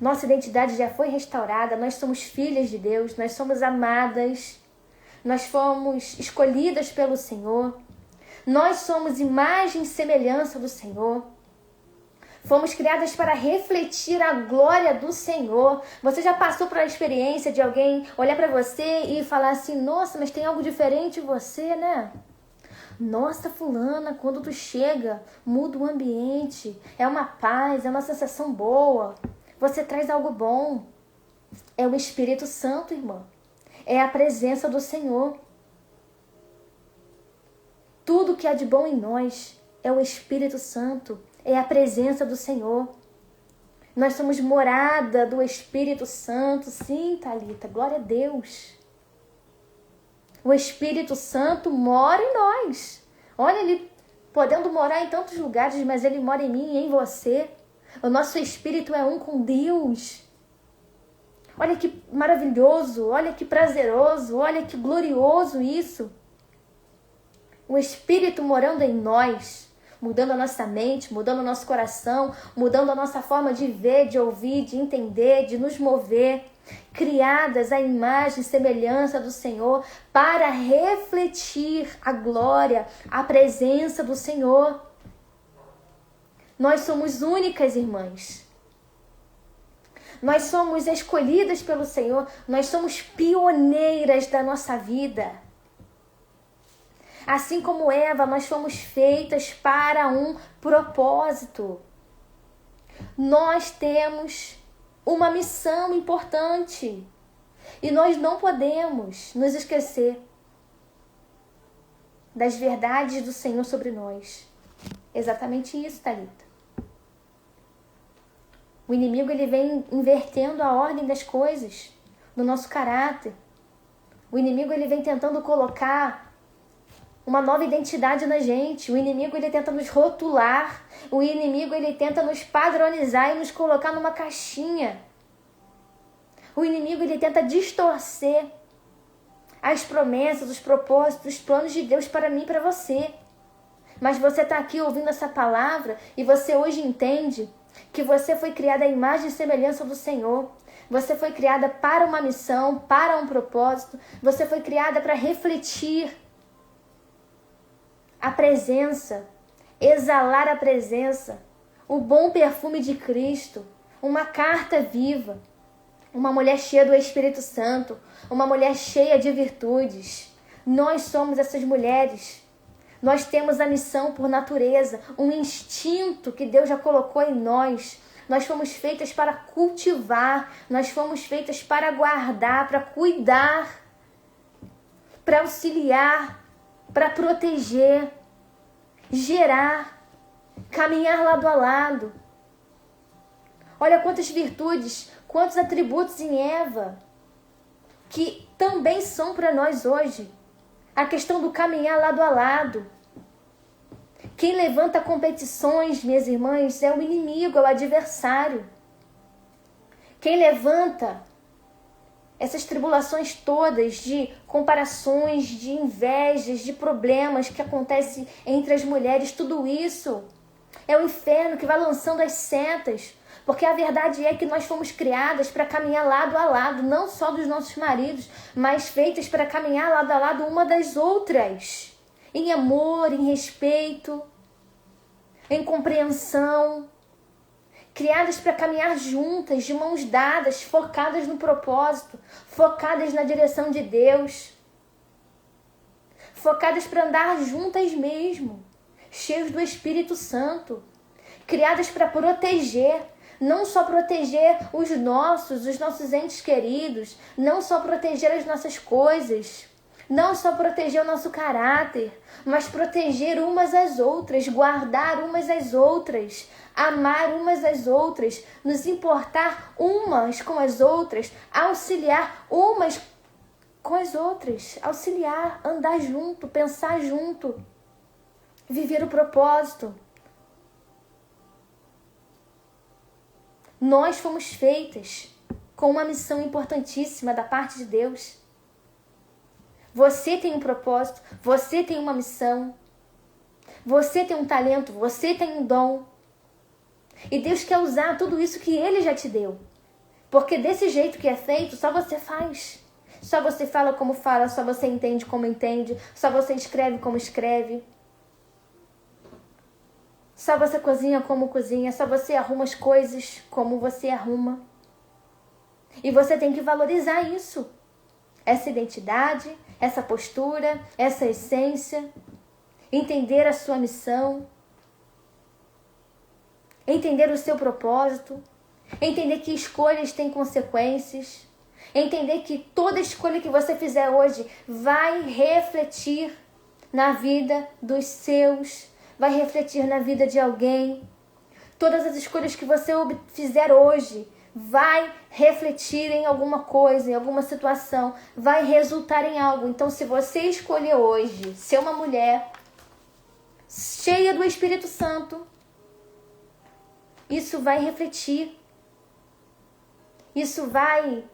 Nossa identidade já foi restaurada, nós somos filhas de Deus, nós somos amadas, nós fomos escolhidas pelo Senhor, nós somos imagem e semelhança do Senhor. Fomos criadas para refletir a glória do Senhor. Você já passou por a experiência de alguém olhar para você e falar assim, nossa, mas tem algo diferente em você, né? Nossa, fulana, quando tu chega, muda o ambiente. É uma paz, é uma sensação boa. Você traz algo bom. É o Espírito Santo, irmã. É a presença do Senhor. Tudo que há de bom em nós é o Espírito Santo. É a presença do Senhor. Nós somos morada do Espírito Santo. Sim, Thalita, glória a Deus. O Espírito Santo mora em nós. Olha, ele podendo morar em tantos lugares, mas ele mora em mim e em você. O nosso espírito é um com Deus. Olha que maravilhoso, olha que prazeroso, olha que glorioso isso. O Espírito morando em nós. Mudando a nossa mente, mudando o nosso coração, mudando a nossa forma de ver, de ouvir, de entender, de nos mover. Criadas à imagem e semelhança do Senhor para refletir a glória, a presença do Senhor. Nós somos únicas, irmãs. Nós somos escolhidas pelo Senhor. Nós somos pioneiras da nossa vida. Assim como Eva, nós fomos feitas para um propósito. Nós temos uma missão importante. E nós não podemos nos esquecer das verdades do Senhor sobre nós. Exatamente isso, Thalita. O inimigo ele vem invertendo a ordem das coisas no nosso caráter. O inimigo ele vem tentando colocar uma nova identidade na gente. O inimigo ele tenta nos rotular. O inimigo ele tenta nos padronizar e nos colocar numa caixinha. O inimigo ele tenta distorcer as promessas, os propósitos, os planos de Deus para mim e para você. Mas você está aqui ouvindo essa palavra e você hoje entende que você foi criada à imagem e semelhança do Senhor. Você foi criada para uma missão, para um propósito. Você foi criada para refletir a presença, exalar a presença, o bom perfume de Cristo, uma carta viva, uma mulher cheia do Espírito Santo, uma mulher cheia de virtudes. Nós somos essas mulheres. Nós temos a missão por natureza, um instinto que Deus já colocou em nós. Nós fomos feitas para cultivar, nós fomos feitas para guardar, para cuidar, para auxiliar, para proteger, gerar, caminhar lado a lado. Olha quantas virtudes, quantos atributos em Eva que também são para nós hoje. A questão do caminhar lado a lado. Quem levanta competições, minhas irmãs, é o inimigo, é o adversário. Quem levanta essas tribulações todas de comparações, de invejas, de problemas que acontecem entre as mulheres, tudo isso é o inferno que vai lançando as setas. Porque a verdade é que nós fomos criadas para caminhar lado a lado, não só dos nossos maridos, mas feitas para caminhar lado a lado uma das outras. Em amor, em respeito, em compreensão. Criadas para caminhar juntas, de mãos dadas, focadas no propósito, focadas na direção de Deus. Focadas para andar juntas mesmo, cheios do Espírito Santo. Criadas para proteger, não só proteger os nossos entes queridos, não só proteger as nossas coisas, Não só proteger o nosso caráter, mas proteger umas às outras, guardar umas às outras, amar umas às outras, nos importar umas com as outras, auxiliar umas com as outras, auxiliar, andar junto, pensar junto, viver o propósito. Nós fomos feitas com uma missão importantíssima da parte de Deus. Você tem um propósito, você tem uma missão, você tem um talento, você tem um dom. E Deus quer usar tudo isso que Ele já te deu. Porque desse jeito que é feito, só você faz. Só você fala como fala, só você entende como entende, só você escreve como escreve. Só você cozinha como cozinha, só você arruma as coisas como você arruma. E você tem que valorizar isso. Essa identidade, essa postura, essa essência. Entender a sua missão. Entender o seu propósito. Entender que escolhas têm consequências. Entender que toda escolha que você fizer hoje vai refletir na vida dos seus. Vai refletir na vida de alguém. Todas as escolhas que você fizer hoje vai refletir em alguma coisa, em alguma situação, vai resultar em algo. Então, se você escolher hoje ser uma mulher cheia do Espírito Santo, isso vai refletir. Isso vai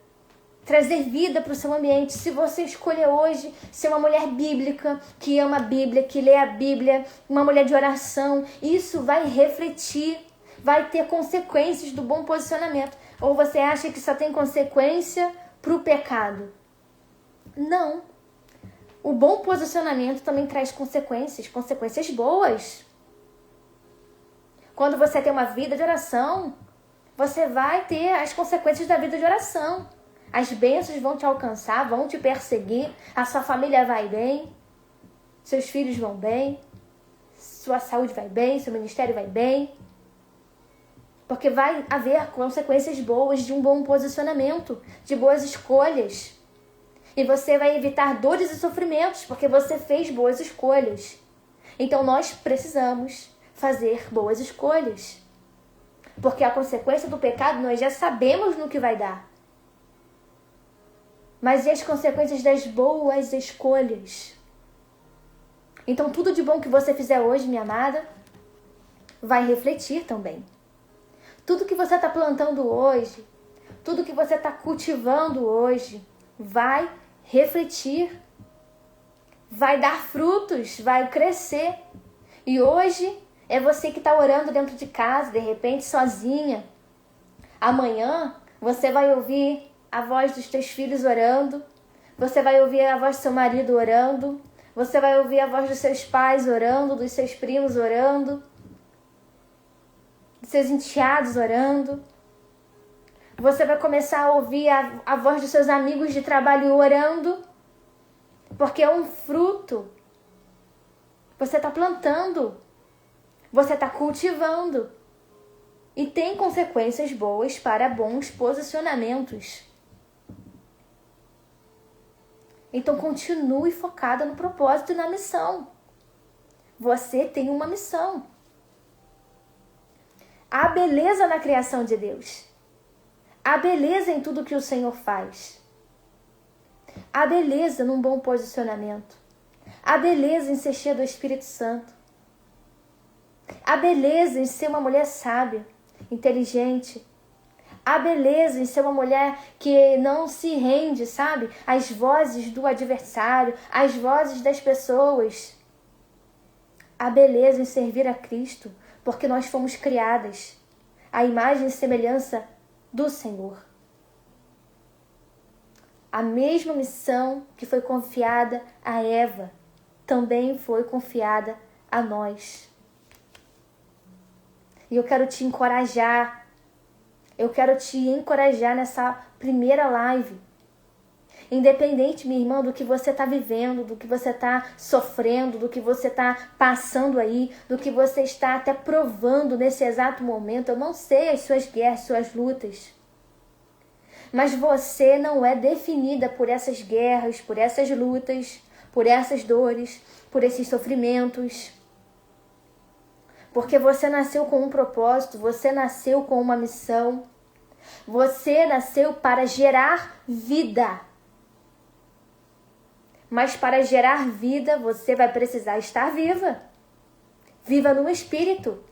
trazer vida para o seu ambiente. Se você escolher hoje ser uma mulher bíblica, que ama a Bíblia, que lê a Bíblia, uma mulher de oração, isso vai refletir, vai ter consequências do bom posicionamento. Ou você acha que só tem consequência para o pecado? Não. O bom posicionamento também traz consequências, consequências boas. Quando você tem uma vida de oração, você vai ter as consequências da vida de oração. As bênçãos vão te alcançar, vão te perseguir, a sua família vai bem, seus filhos vão bem, sua saúde vai bem, seu ministério vai bem. Porque vai haver consequências boas de um bom posicionamento, de boas escolhas. E você vai evitar dores e sofrimentos, porque você fez boas escolhas. Então nós precisamos fazer boas escolhas. Porque a consequência do pecado nós já sabemos no que vai dar. Mas e as consequências das boas escolhas? Então tudo de bom que você fizer hoje, minha amada, vai refletir também. Tudo que você está plantando hoje, tudo que você está cultivando hoje, vai refletir, vai dar frutos, vai crescer. E hoje é você que está orando dentro de casa, de repente sozinha. Amanhã você vai ouvir a voz dos teus filhos orando, você vai ouvir a voz do seu marido orando, você vai ouvir a voz dos seus pais orando, dos seus primos orando, dos seus enteados orando. Você vai começar a ouvir a voz dos seus amigos de trabalho orando, porque é um fruto. Você está plantando, você está cultivando e tem consequências boas para bons posicionamentos. Então continue focada no propósito e na missão. Você tem uma missão. Há beleza na criação de Deus. Há beleza em tudo que o Senhor faz. Há beleza num bom posicionamento. Há beleza em ser cheia do Espírito Santo. Há beleza em ser uma mulher sábia, inteligente. Há beleza em ser uma mulher que não se rende, sabe? Às vozes do adversário, às vozes das pessoas. Há beleza em servir a Cristo, porque nós fomos criadas à imagem e semelhança do Senhor. A mesma missão que foi confiada a Eva também foi confiada a nós. E eu quero te encorajar. Eu quero te encorajar nessa primeira live. Independente, minha irmã, do que você está vivendo, do que você está sofrendo, do que você está passando aí, do que você está até provando nesse exato momento. Eu não sei as suas guerras, suas lutas. Mas você não é definida por essas guerras, por essas lutas, por essas dores, por esses sofrimentos. Porque você nasceu com um propósito, você nasceu com uma missão. Você nasceu para gerar vida. Mas para gerar vida, você vai precisar estar viva. Viva no Espírito.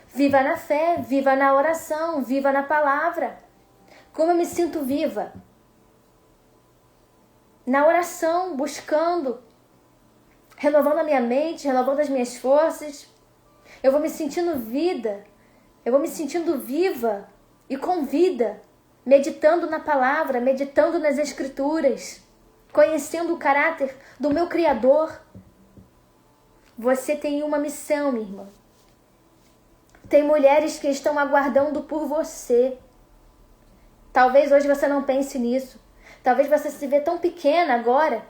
Viva na fé, viva na oração, viva na palavra. Como eu me sinto viva? Na oração, buscando, renovando a minha mente, renovando as minhas forças. Eu vou me sentindo vida, eu vou me sentindo viva e com vida, meditando na palavra, meditando nas Escrituras, conhecendo o caráter do meu Criador. Você tem uma missão, minha irmã. Tem mulheres que estão aguardando por você. Talvez hoje você não pense nisso. Talvez você se vê tão pequena agora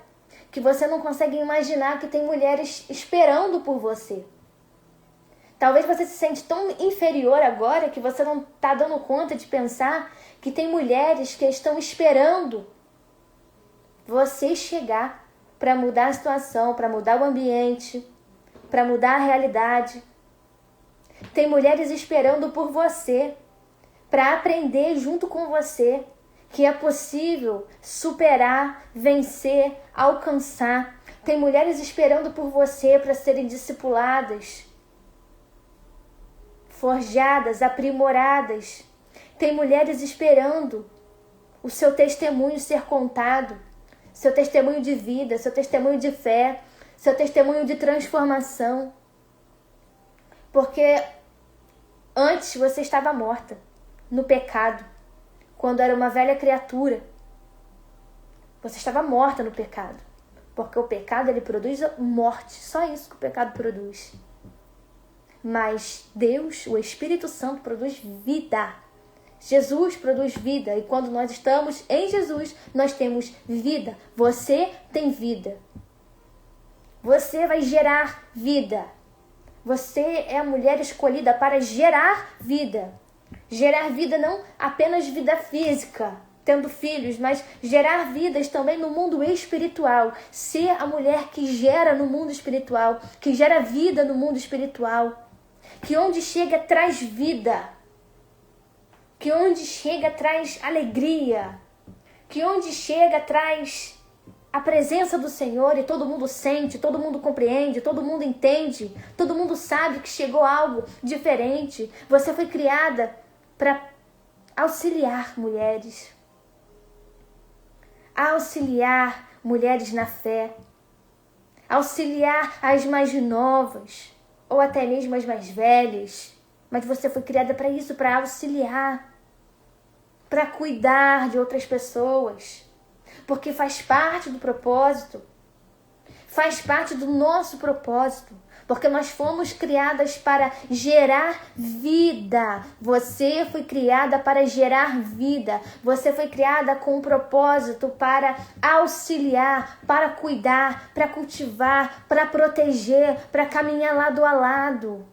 que você não consegue imaginar que tem mulheres esperando por você. Talvez você se sente tão inferior agora que você não está dando conta de pensar que tem mulheres que estão esperando você chegar para mudar a situação, para mudar o ambiente, para mudar a realidade. Tem mulheres esperando por você, para aprender junto com você que é possível superar, vencer, alcançar. Tem mulheres esperando por você para serem discipuladas, forjadas, aprimoradas. Tem mulheres esperando o seu testemunho ser contado, seu testemunho de vida, seu testemunho de fé, seu testemunho de transformação. Porque antes você estava morta no pecado, quando era uma velha criatura. Você estava morta no pecado, porque o pecado ele produz morte, só isso que o pecado produz. Mas Deus, o Espírito Santo, produz vida. Jesus produz vida, e quando nós estamos em Jesus, nós temos vida. Você tem vida. Você vai gerar vida. Você é a mulher escolhida para gerar vida. Gerar vida não apenas vida física, tendo filhos, mas gerar vidas também no mundo espiritual. Ser a mulher que gera no mundo espiritual, que gera vida no mundo espiritual. Que onde chega traz vida. Que onde chega traz alegria. Que onde chega traz a presença do Senhor e todo mundo sente, todo mundo compreende, todo mundo entende, todo mundo sabe que chegou algo diferente. Você foi criada para auxiliar mulheres. Auxiliar mulheres na fé. Auxiliar as mais novas, ou até mesmo as mais velhas. Mas você foi criada para isso, para auxiliar, para cuidar de outras pessoas. Porque faz parte do propósito, faz parte do nosso propósito, porque nós fomos criadas para gerar vida. Você foi criada para gerar vida, você foi criada com um propósito para auxiliar, para cuidar, para cultivar, para proteger, para caminhar lado a lado.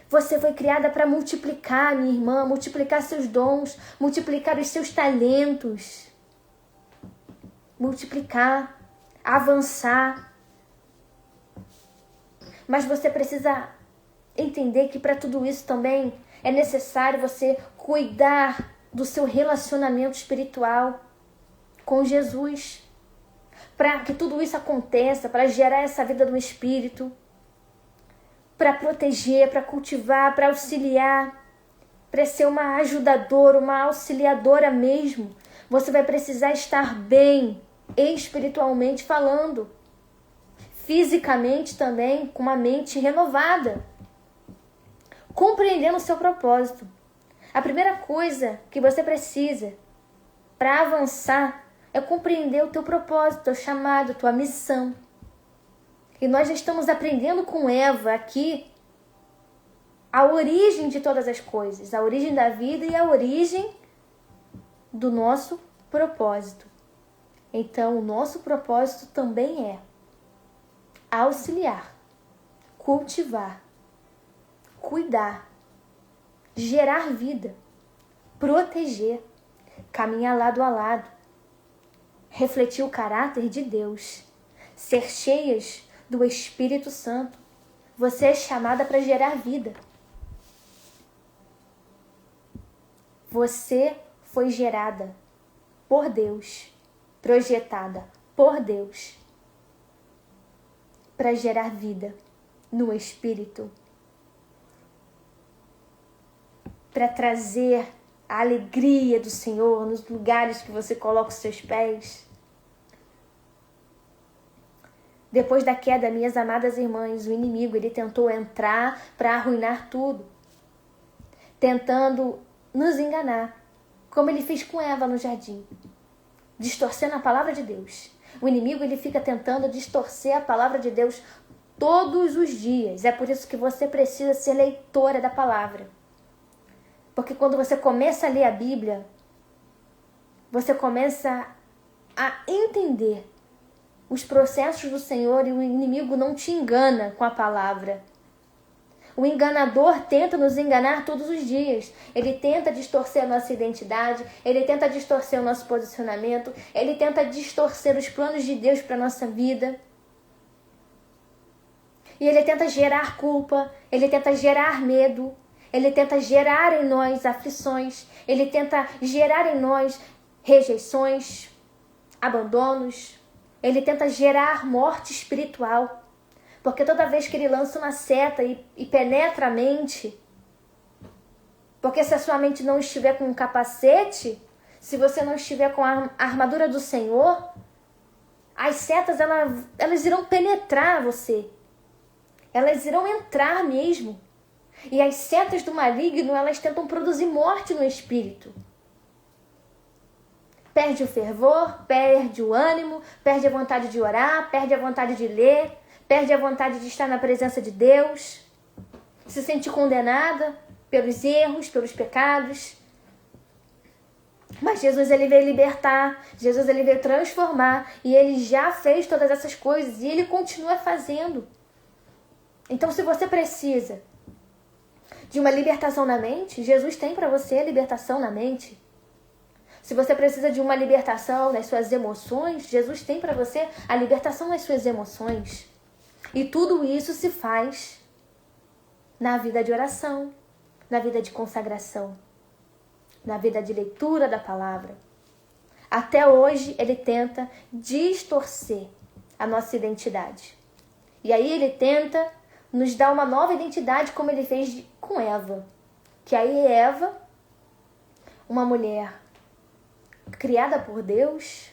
Você foi criada para multiplicar, minha irmã, multiplicar seus dons, multiplicar os seus talentos. Multiplicar, avançar. Mas você precisa entender que para tudo isso também é necessário você cuidar do seu relacionamento espiritual com Jesus. Para que tudo isso aconteça, para gerar essa vida do Espírito, para proteger, para cultivar, para auxiliar, para ser uma ajudadora, uma auxiliadora mesmo. Você vai precisar estar bem, espiritualmente falando. Fisicamente também, com uma mente renovada. Compreendendo o seu propósito. A primeira coisa que você precisa para avançar é compreender o teu propósito, o teu chamado, a tua missão. E nós já estamos aprendendo com Eva aqui a origem de todas as coisas, a origem da vida e a origem do nosso propósito. Então, o nosso propósito também é auxiliar, cultivar, cuidar, gerar vida, proteger, caminhar lado a lado, refletir o caráter de Deus, ser cheias do Espírito Santo. Você é chamada para gerar vida. Você foi gerada por Deus, projetada por Deus, para gerar vida no Espírito, para trazer a alegria do Senhor nos lugares que você coloca os seus pés. Depois da queda, minhas amadas irmãs, o inimigo, ele tentou entrar para arruinar tudo, tentando nos enganar, como ele fez com Eva no jardim, distorcendo a palavra de Deus. O inimigo, ele fica tentando distorcer a palavra de Deus todos os dias. É por isso que você precisa ser leitora da palavra. Porque quando você começa a ler a Bíblia, você começa a entender os processos do Senhor, e o inimigo não te engana com a palavra. O enganador tenta nos enganar todos os dias. Ele tenta distorcer a nossa identidade, ele tenta distorcer o nosso posicionamento, ele tenta distorcer os planos de Deus para a nossa vida. E ele tenta gerar culpa, ele tenta gerar medo, ele tenta gerar em nós aflições, ele tenta gerar em nós rejeições, abandonos, ele tenta gerar morte espiritual. Porque toda vez que ele lança uma seta e penetra a mente, porque se a sua mente não estiver com um capacete, se você não estiver com a armadura do Senhor, as setas elas irão penetrar você. Elas irão entrar mesmo. E as setas do maligno, elas tentam produzir morte no espírito. Perde o fervor, perde o ânimo, perde a vontade de orar, perde a vontade de ler, perde a vontade de estar na presença de Deus, se sente condenada pelos erros, pelos pecados. Mas Jesus, ele veio libertar, Jesus, ele veio transformar, e ele já fez todas essas coisas e ele continua fazendo. Então, se você precisa de uma libertação na mente, Jesus tem para você a libertação na mente. Se você precisa de uma libertação nas suas emoções, Jesus tem para você a libertação nas suas emoções. E tudo isso se faz na vida de oração, na vida de consagração, na vida de leitura da palavra. Até hoje ele tenta distorcer a nossa identidade. E aí ele tenta nos dar uma nova identidade, como ele fez com Eva. Que aí Eva, uma mulher criada por Deus,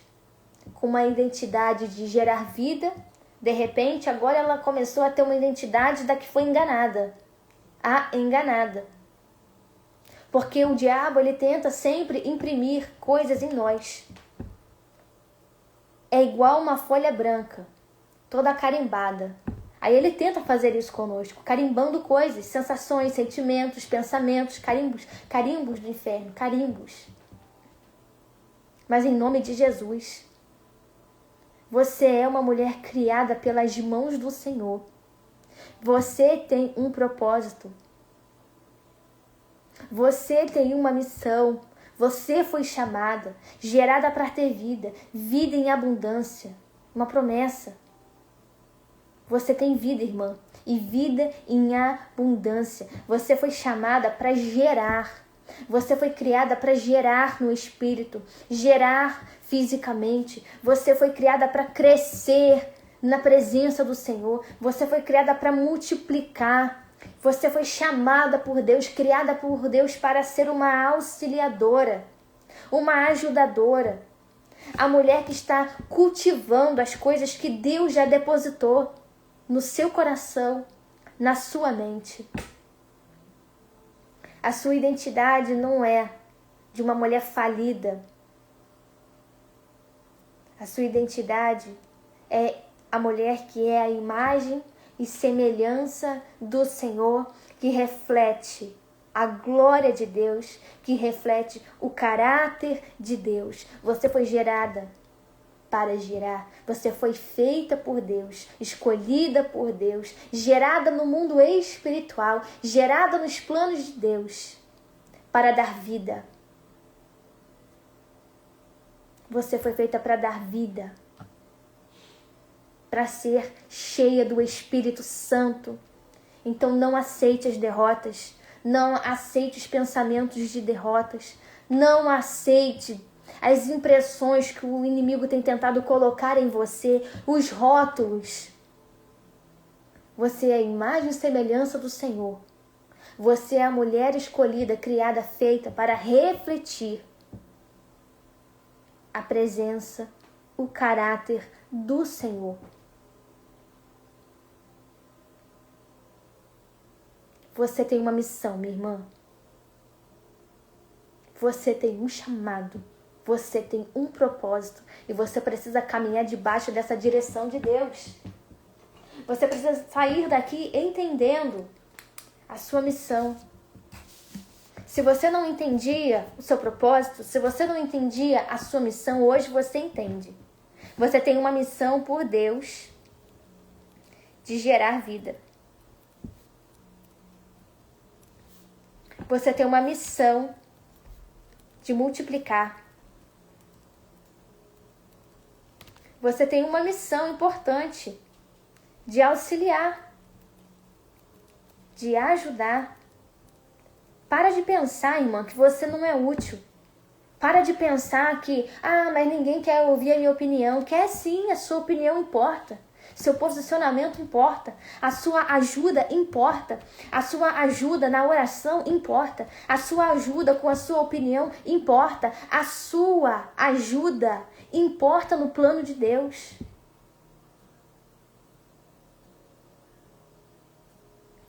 com uma identidade de gerar vida, de repente, agora ela começou a ter uma identidade da que foi enganada. A enganada. Porque o diabo, ele tenta sempre imprimir coisas em nós. É igual uma folha branca, toda carimbada. Aí ele tenta fazer isso conosco, carimbando coisas, sensações, sentimentos, pensamentos, carimbos do inferno, carimbos. Mas em nome de Jesus, você é uma mulher criada pelas mãos do Senhor. Você tem um propósito. Você tem uma missão. Você foi chamada, gerada para ter vida, vida em abundância, uma promessa. Você tem vida, irmã, e vida em abundância. Você foi chamada para gerar. Você foi criada para gerar no espírito, gerar fisicamente. Você foi criada para crescer na presença do Senhor. Você foi criada para multiplicar. Você foi chamada por Deus, criada por Deus para ser uma auxiliadora, uma ajudadora. A mulher que está cultivando as coisas que Deus já depositou no seu coração, na sua mente. A sua identidade não é de uma mulher falida. A sua identidade é a mulher que é a imagem e semelhança do Senhor, que reflete a glória de Deus, que reflete o caráter de Deus. Você foi gerada para gerar. Você foi feita por Deus, escolhida por Deus, gerada no mundo espiritual, gerada nos planos de Deus, para dar vida. Você foi feita para dar vida, para ser cheia do Espírito Santo. Então não aceite as derrotas, não aceite os pensamentos de derrotas, não aceite as impressões que o inimigo tem tentado colocar em você, os rótulos. Você é a imagem e semelhança do Senhor. Você é a mulher escolhida, criada, feita para refletir a presença, o caráter do Senhor. Você tem uma missão, minha irmã. Você tem um chamado. Você tem um propósito. E você precisa caminhar debaixo dessa direção de Deus. Você precisa sair daqui entendendo a sua missão. Se você não entendia o seu propósito, se você não entendia a sua missão, hoje você entende. Você tem uma missão por Deus de gerar vida. Você tem uma missão de multiplicar. Você tem uma missão importante de auxiliar, de ajudar. Para de pensar, irmã, que você não é útil. Para de pensar que, mas ninguém quer ouvir a minha opinião. Quer sim, a sua opinião importa. Seu posicionamento importa. A sua ajuda importa. A sua ajuda na oração importa. A sua ajuda com a sua opinião importa. A sua ajuda importa no plano de Deus.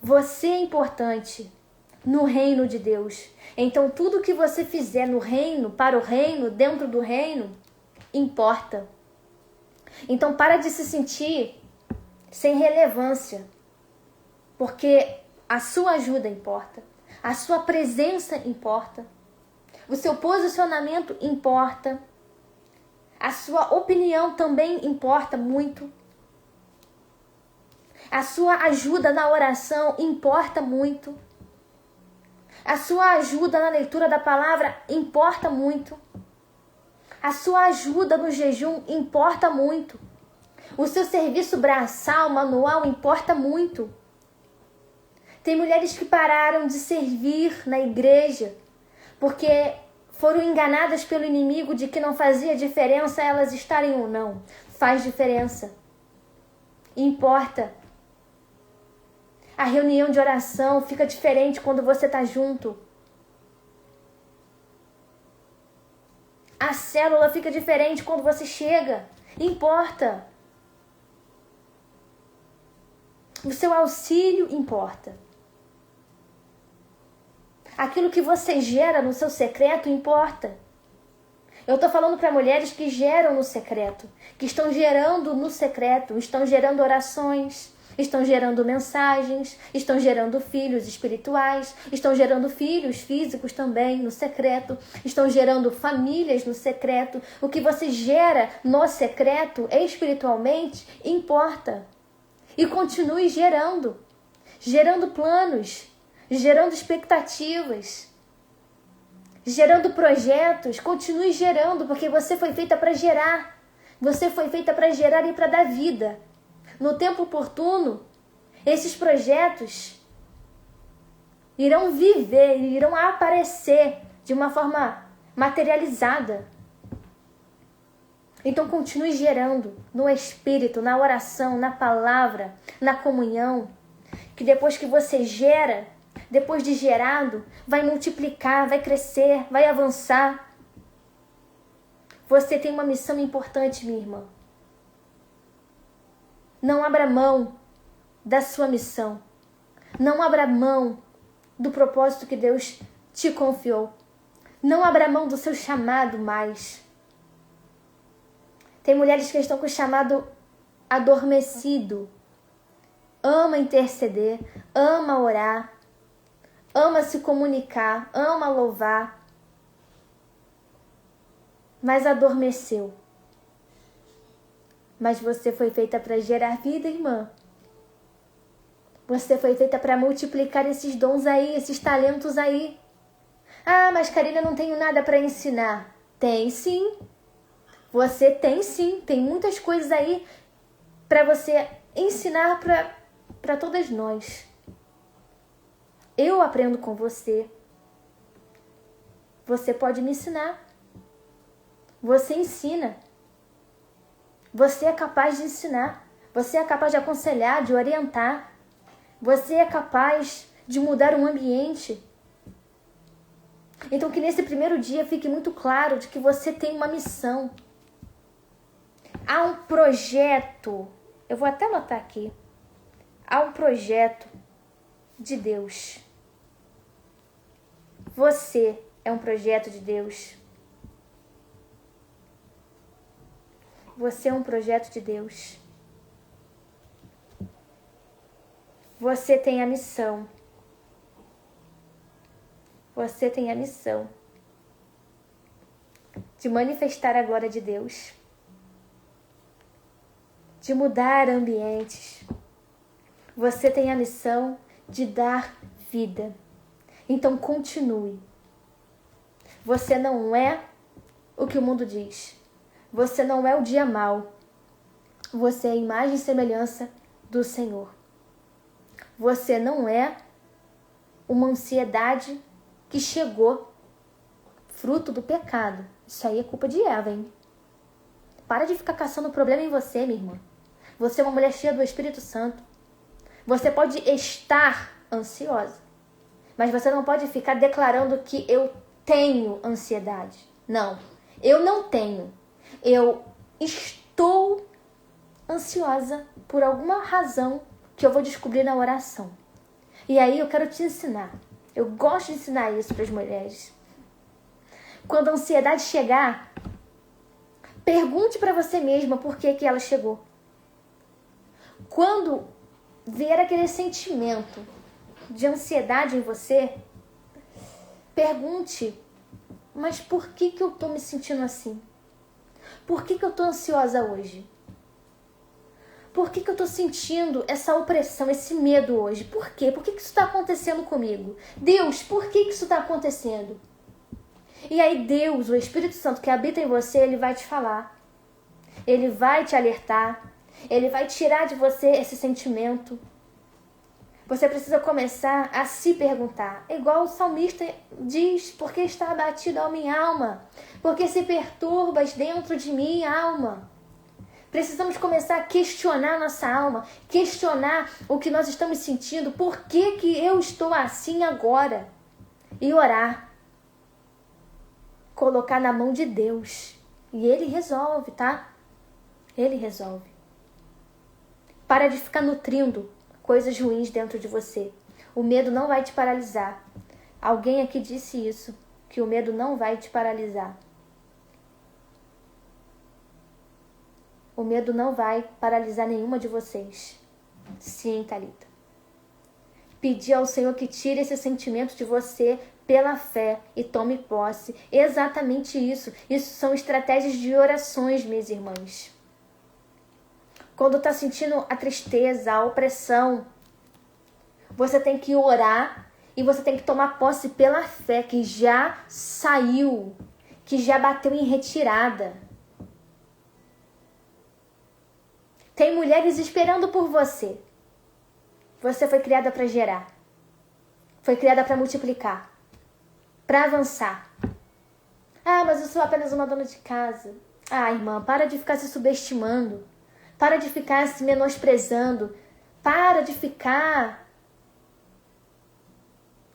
Você é importante no reino de Deus. Então tudo que você fizer no reino, para o reino, dentro do reino, importa. Então para de se sentir sem relevância, porque a sua ajuda importa, a sua presença importa, o seu posicionamento importa, a sua opinião também importa muito, a sua ajuda na oração importa muito, a sua ajuda na leitura da palavra importa muito, a sua ajuda no jejum importa muito, o seu serviço braçal, manual importa muito. Tem mulheres que pararam de servir na igreja porque foram enganadas pelo inimigo de que não fazia diferença elas estarem ou não. Faz diferença. Importa. A reunião de oração fica diferente quando você está junto. A célula fica diferente quando você chega. Importa. O seu auxílio importa. Aquilo que você gera no seu secreto importa. Eu estou falando para mulheres que geram no secreto, que estão gerando no secreto, estão gerando orações, estão gerando mensagens, estão gerando filhos espirituais, estão gerando filhos físicos também no secreto, estão gerando famílias no secreto. O que você gera no secreto, espiritualmente, importa. E continue gerando planos, gerando expectativas, gerando projetos. Continue gerando, porque você foi feita para gerar. Você foi feita para gerar e para dar vida. No tempo oportuno, esses projetos irão viver, irão aparecer de uma forma materializada. Então continue gerando no espírito, na oração, na palavra, na comunhão. Que depois que você gera, depois de gerado, vai multiplicar, vai crescer, vai avançar. Você tem uma missão importante, minha irmã. Não abra mão da sua missão. Não abra mão do propósito que Deus te confiou. Não abra mão do seu chamado mais. Tem mulheres que estão com o chamado adormecido. Ama interceder, ama orar, ama se comunicar, ama louvar. Mas adormeceu. Mas você foi feita para gerar vida, irmã. Você foi feita para multiplicar esses dons aí, esses talentos aí. Mas Karina, eu não tenho nada para ensinar. Tem sim. Você tem sim, tem muitas coisas aí para você ensinar para todas nós. Eu aprendo com você. Você pode me ensinar. Você ensina. Você é capaz de ensinar. Você é capaz de aconselhar, de orientar. Você é capaz de mudar um ambiente. Então que nesse primeiro dia fique muito claro de que você tem uma missão. Há um projeto. Eu vou até anotar aqui. Há um projeto de Deus. Você é um projeto de Deus. Você é um projeto de Deus. Você tem a missão. Você tem a missão de manifestar a glória de Deus, de mudar ambientes. Você tem a missão de dar vida. Então continue. Você não é o que o mundo diz. Você não é o dia mau. Você é a imagem e semelhança do Senhor. Você não é uma ansiedade que chegou fruto do pecado. Isso aí é culpa de Eva, hein? Para de ficar caçando problema em você, minha irmã. Você é uma mulher cheia do Espírito Santo. Você pode estar ansiosa, mas você não pode ficar declarando que eu tenho ansiedade. Não, eu não tenho. Eu estou ansiosa por alguma razão que eu vou descobrir na oração. E aí eu quero te ensinar. Eu gosto de ensinar isso para as mulheres. Quando a ansiedade chegar, pergunte para você mesma por que ela chegou. Quando vier aquele sentimento de ansiedade em você, pergunte, mas por que eu estou me sentindo assim? Por que eu estou ansiosa hoje? Por que eu estou sentindo essa opressão, esse medo hoje? Por quê? Por que isso está acontecendo comigo? Deus, por que isso está acontecendo? E aí Deus, o Espírito Santo que habita em você, ele vai te falar. Ele vai te alertar. Ele vai tirar de você esse sentimento. Você precisa começar a se perguntar. Igual o salmista diz, por que está abatida a minha alma? Por que se perturbas dentro de mim, alma? Precisamos começar a questionar nossa alma, questionar o que nós estamos sentindo, por que eu estou assim agora? E orar. Colocar na mão de Deus. E Ele resolve, tá? Ele resolve. Para de ficar nutrindo coisas ruins dentro de você. O medo não vai te paralisar. Alguém aqui disse isso, que o medo não vai te paralisar. O medo não vai paralisar nenhuma de vocês. Sim, Thalita. Pedir ao Senhor que tire esse sentimento de você pela fé e tome posse. Exatamente isso. Isso são estratégias de orações, minhas irmãs. Quando está sentindo a tristeza, a opressão, você tem que orar e você tem que tomar posse pela fé que já saiu, que já bateu em retirada. Tem mulheres esperando por você. Você foi criada para gerar. Foi criada para multiplicar. Para avançar. Ah, mas eu sou apenas uma dona de casa. Ah, irmã, para de ficar se subestimando. Para de ficar se menosprezando. Para de ficar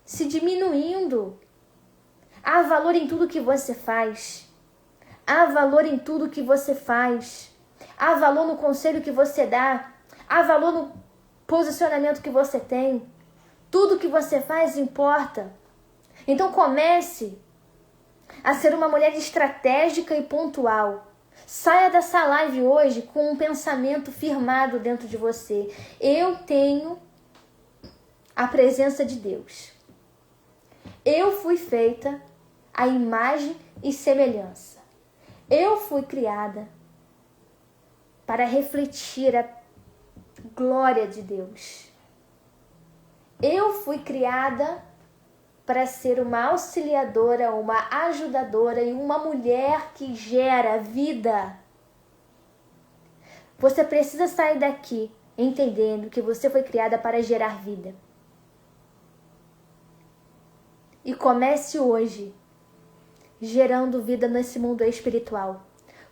se diminuindo. Há valor em tudo que você faz. Há valor em tudo que você faz. Há valor no conselho que você dá. Há valor no posicionamento que você tem. Tudo que você faz importa. Então comece a ser uma mulher estratégica e pontual. Saia dessa live hoje com um pensamento firmado dentro de você. Eu tenho a presença de Deus. Eu fui feita à imagem e semelhança. Eu fui criada para refletir a glória de Deus. Eu fui criada para ser uma auxiliadora, uma ajudadora e uma mulher que gera vida. Você precisa sair daqui entendendo que você foi criada para gerar vida. E comece hoje gerando vida nesse mundo espiritual.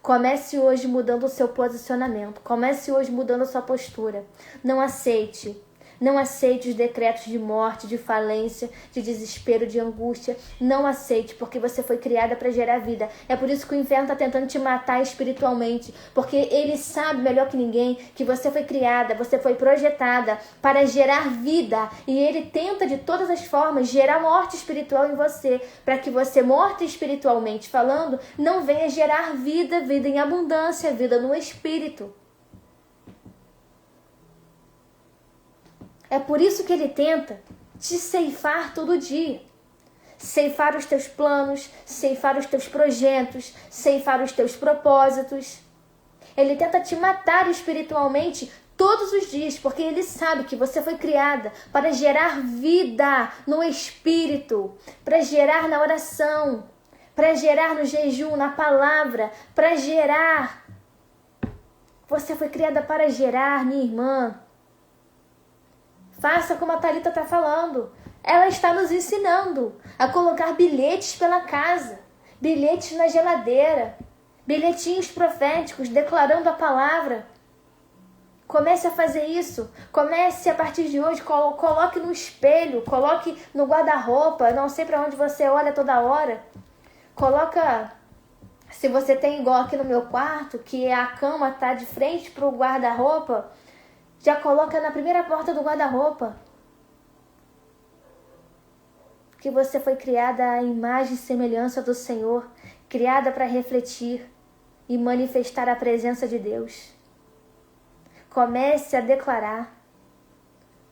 Comece hoje mudando o seu posicionamento. Comece hoje mudando a sua postura. Não aceite os decretos de morte, de falência, de desespero, de angústia. Não aceite, porque você foi criada para gerar vida. É por isso que o inferno está tentando te matar espiritualmente, porque ele sabe melhor que ninguém que você foi criada, você foi projetada para gerar vida, e ele tenta de todas as formas gerar morte espiritual em você, para que você, morta espiritualmente falando, não venha gerar vida, vida em abundância, vida no espírito. É por isso que ele tenta te ceifar todo dia. Ceifar os teus planos, ceifar os teus projetos, ceifar os teus propósitos. Ele tenta te matar espiritualmente todos os dias, porque ele sabe que você foi criada para gerar vida no espírito, para gerar na oração, para gerar no jejum, na palavra, para gerar. Você foi criada para gerar, minha irmã. Faça como a Thalita está falando. Ela está nos ensinando a colocar bilhetes pela casa, bilhetes na geladeira, bilhetinhos proféticos declarando a palavra. Comece a fazer isso. Comece a partir de hoje, coloque no espelho, coloque no guarda-roupa. Não sei para onde você olha toda hora. Coloca, se você tem igual aqui no meu quarto, que a cama está de frente para o guarda-roupa, já coloca na primeira porta do guarda-roupa. Que você foi criada à imagem e semelhança do Senhor, criada para refletir e manifestar a presença de Deus. Comece a declarar.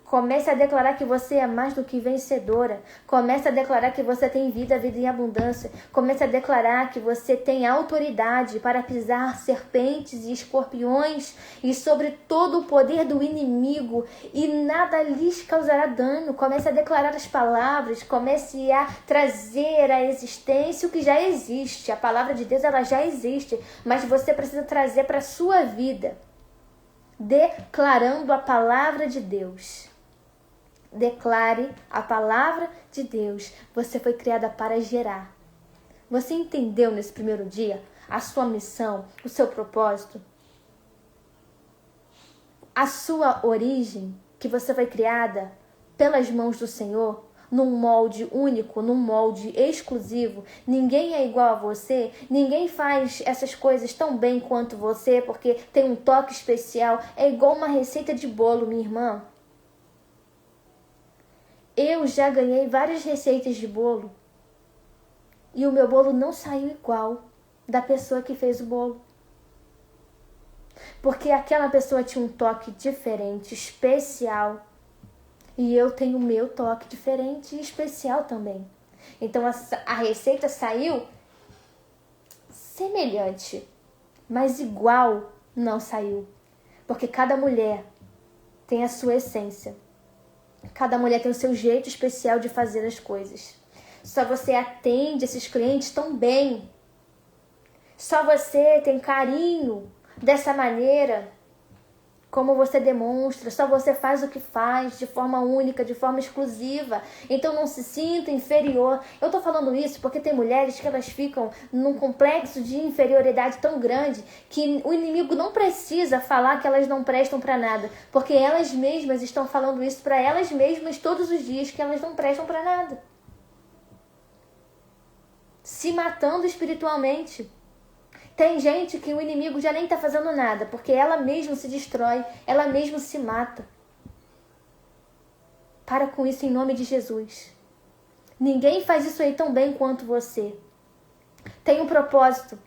Comece a declarar que você é mais do que vencedora. Comece a declarar que você tem vida, vida em abundância. Comece a declarar que você tem autoridade para pisar serpentes e escorpiões e sobre todo o poder do inimigo, e nada lhes causará dano. Comece a declarar as palavras, comece a trazer à existência o que já existe. A palavra de Deus, ela já existe, mas você precisa trazer para a sua vida, declarando a palavra de Deus. Declare a palavra de Deus. Você foi criada para gerar. Você entendeu nesse primeiro dia a sua missão, o seu propósito? A sua origem, que você foi criada pelas mãos do Senhor, num molde único, num molde exclusivo. Ninguém é igual a você, ninguém faz essas coisas tão bem quanto você, porque tem um toque especial. É igual uma receita de bolo, minha irmã. Eu já ganhei várias receitas de bolo e o meu bolo não saiu igual da pessoa que fez o bolo. Porque aquela pessoa tinha um toque diferente, especial. E eu tenho o meu toque diferente e especial também. Então a receita saiu semelhante, mas igual não saiu. Porque cada mulher tem a sua essência. Cada mulher tem o seu jeito especial de fazer as coisas. Só você atende esses clientes tão bem. Só você tem carinho dessa maneira, como você demonstra. Só você faz o que faz de forma única, de forma exclusiva. Então não se sinta inferior. Eu tô falando isso porque tem mulheres que elas ficam num complexo de inferioridade tão grande que o inimigo não precisa falar que elas não prestam para nada, porque elas mesmas estão falando isso para elas mesmas todos os dias, que elas não prestam para nada. Se matando espiritualmente. Tem gente que o inimigo já nem está fazendo nada, porque ela mesma se destrói, ela mesma se mata. Para com isso em nome de Jesus. Ninguém faz isso aí tão bem quanto você. Tem um propósito.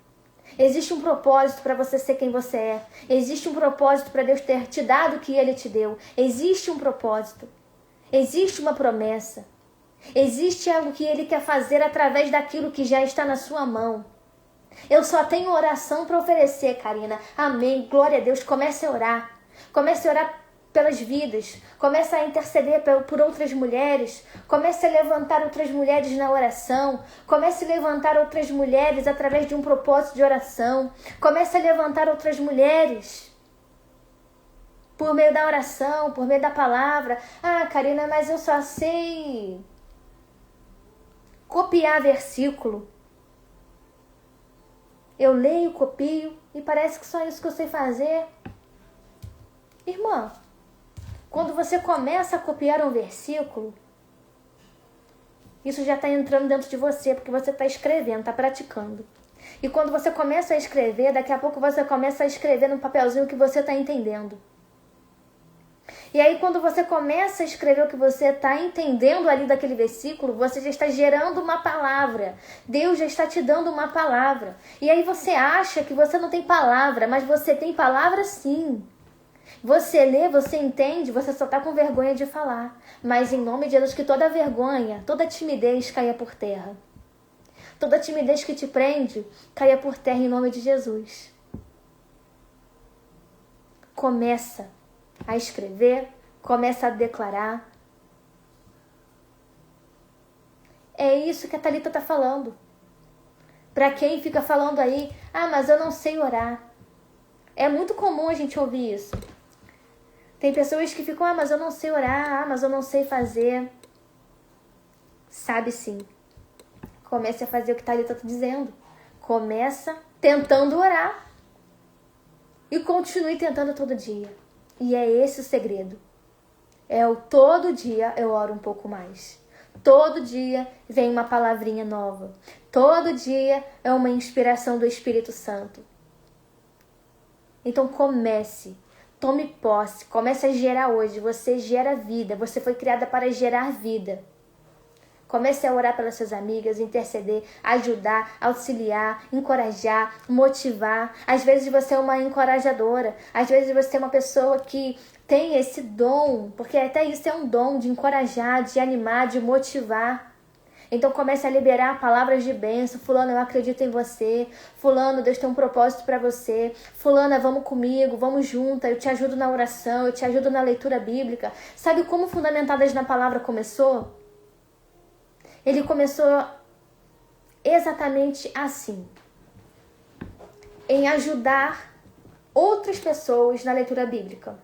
Existe um propósito para você ser quem você é. Existe um propósito para Deus ter te dado o que Ele te deu. Existe um propósito. Existe uma promessa. Existe algo que Ele quer fazer através daquilo que já está na sua mão. Eu só tenho oração para oferecer, Karina. Amém. Glória a Deus. Comece a orar. Comece a orar pelas vidas, comece a interceder por outras mulheres, comece a levantar outras mulheres na oração, comece a levantar outras mulheres através de um propósito de oração, comece a levantar outras mulheres por meio da oração, por meio da palavra. Ah, Karina, mas eu só sei copiar versículo. Eu leio, copio e parece que só isso que eu sei fazer. Irmã, quando você começa a copiar um versículo, isso já está entrando dentro de você, porque você está escrevendo, está praticando. E quando você começa a escrever, daqui a pouco você começa a escrever num papelzinho que você está entendendo. E aí, quando você começa a escrever o que você está entendendo ali daquele versículo, você já está gerando uma palavra. Deus já está te dando uma palavra. E aí você acha que você não tem palavra, mas você tem palavra sim. Você lê, você entende, você só está com vergonha de falar. Mas em nome de Jesus, que toda vergonha, toda timidez caia por terra. Toda timidez que te prende, caia por terra em nome de Jesus. Começa a escrever, começa a declarar. É isso que a Thalita está falando. Para quem fica falando aí, ah, mas eu não sei orar. É muito comum a gente ouvir isso. Tem pessoas que ficam, ah, mas eu não sei orar, ah, mas eu não sei fazer. Sabe sim. Comece a fazer o que a Thalita está dizendo. Começa tentando orar. E continue tentando todo dia. E é esse o segredo. É o todo dia eu oro um pouco mais. Todo dia vem uma palavrinha nova. Todo dia é uma inspiração do Espírito Santo. Então comece. Tome posse. Comece a gerar hoje. Você gera vida. Você foi criada para gerar vida. Comece a orar pelas suas amigas, interceder, ajudar, auxiliar, encorajar, motivar. Às vezes você é uma encorajadora. Às vezes você é uma pessoa que tem esse dom, porque até isso é um dom de encorajar, de animar, de motivar. Então comece a liberar palavras de bênção. Fulano, eu acredito em você. Fulano, Deus tem um propósito para você. Fulana, vamos comigo, vamos juntas. Eu te ajudo na oração, eu te ajudo na leitura bíblica. Sabe como Fundamentadas na Palavra começou? Ele começou exatamente assim. Em ajudar outras pessoas na leitura bíblica.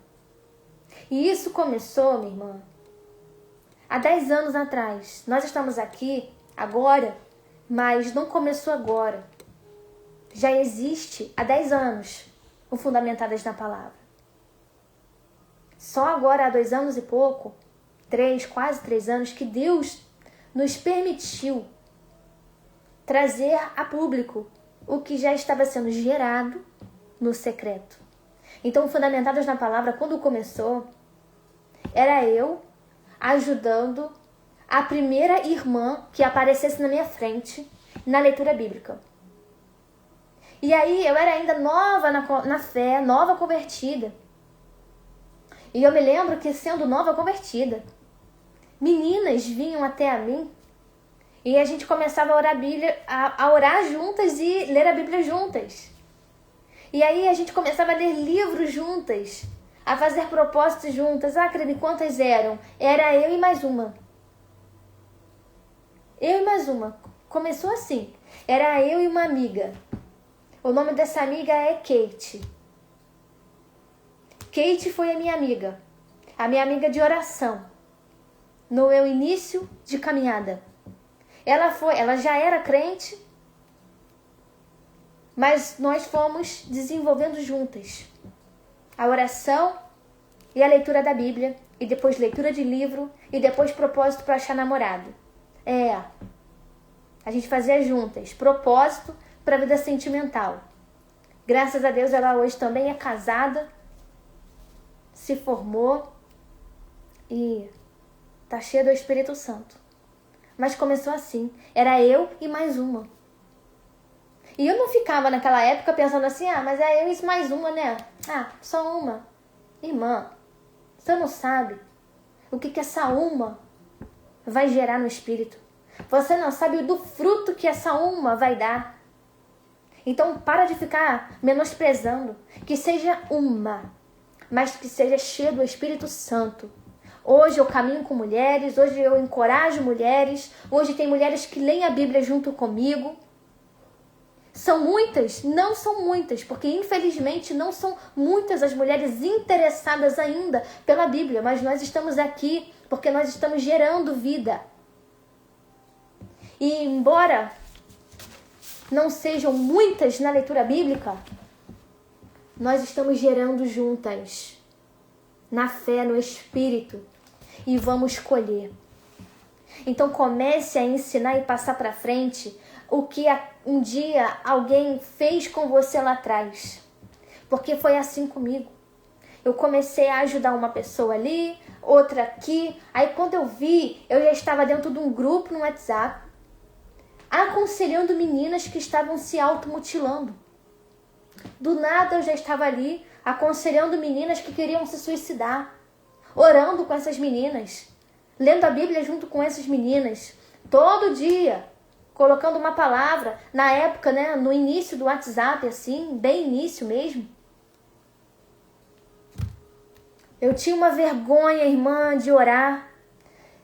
E isso começou, minha irmã, há 10 anos atrás. Nós estamos aqui agora, mas não começou agora. Já existe há 10 anos o Fundamentadas na Palavra. Só agora, há 2 anos e pouco, 3, quase 3 anos, que Deus nos permitiu trazer a público o que já estava sendo gerado no secreto. Então, Fundamentadas na Palavra, quando começou, era eu ajudando a primeira irmã que aparecesse na minha frente na leitura bíblica. E aí, eu era ainda nova na fé, nova convertida. E eu me lembro que, sendo nova convertida, meninas vinham até a mim e a gente começava a orar, a orar juntas e ler a Bíblia juntas. E aí a gente começava a ler livros juntas, a fazer propósitos juntas. Ah, Karine, quantas eram? Era eu e mais uma. Eu e mais uma. Começou assim. Era eu e uma amiga. O nome dessa amiga é Kate. Kate foi a minha amiga de oração. No meu início de caminhada. Ela já era crente, mas nós fomos desenvolvendo juntas a oração e a leitura da Bíblia, e depois leitura de livro, e depois propósito para achar namorado. A gente fazia juntas, propósito para a vida sentimental. Graças a Deus ela hoje também é casada, se formou e tá cheia do Espírito Santo. Mas começou assim. Era eu e mais uma. E eu não ficava naquela época pensando assim, ah, mas é eu e mais uma, né? Ah, só uma. Irmã, você não sabe o que essa uma vai gerar no Espírito. Você não sabe do fruto que essa uma vai dar. Então para de ficar menosprezando. Que seja uma. mas que seja cheio do Espírito Santo. Hoje eu caminho com mulheres, hoje eu encorajo mulheres, hoje tem mulheres que leem a Bíblia junto comigo. São muitas? Não são muitas, porque infelizmente não são muitas as mulheres interessadas ainda pela Bíblia, mas nós estamos aqui porque nós estamos gerando vida. E embora não sejam muitas na leitura bíblica, nós estamos gerando juntas, na fé, no Espírito, e vamos colher. Então comece a ensinar e passar para frente o que um dia alguém fez com você lá atrás. Porque foi assim comigo. Eu comecei a ajudar uma pessoa ali, outra aqui. Aí quando eu vi, eu já estava dentro de um grupo no WhatsApp, aconselhando meninas que estavam se automutilando. Do nada eu já estava ali, aconselhando meninas que queriam se suicidar, orando com essas meninas, lendo a Bíblia junto com essas meninas, todo dia, colocando uma palavra, na época, né, no início do WhatsApp, assim, bem início mesmo. Eu tinha uma vergonha, irmã, de orar,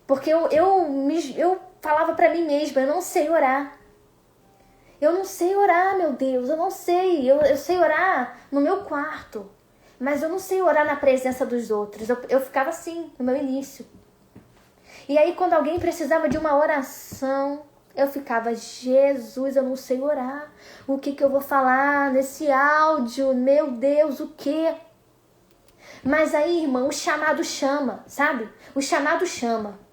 porque eu falava para mim mesma, eu não sei orar. Eu não sei orar, meu Deus, eu não sei. Eu sei orar no meu quarto, mas eu não sei orar na presença dos outros. Eu ficava assim, no meu início. E aí, quando alguém precisava de uma oração, eu ficava, Jesus, eu não sei orar. O que eu vou falar nesse áudio? Meu Deus, o quê? Mas aí, irmão, o chamado chama, sabe? O chamado chama.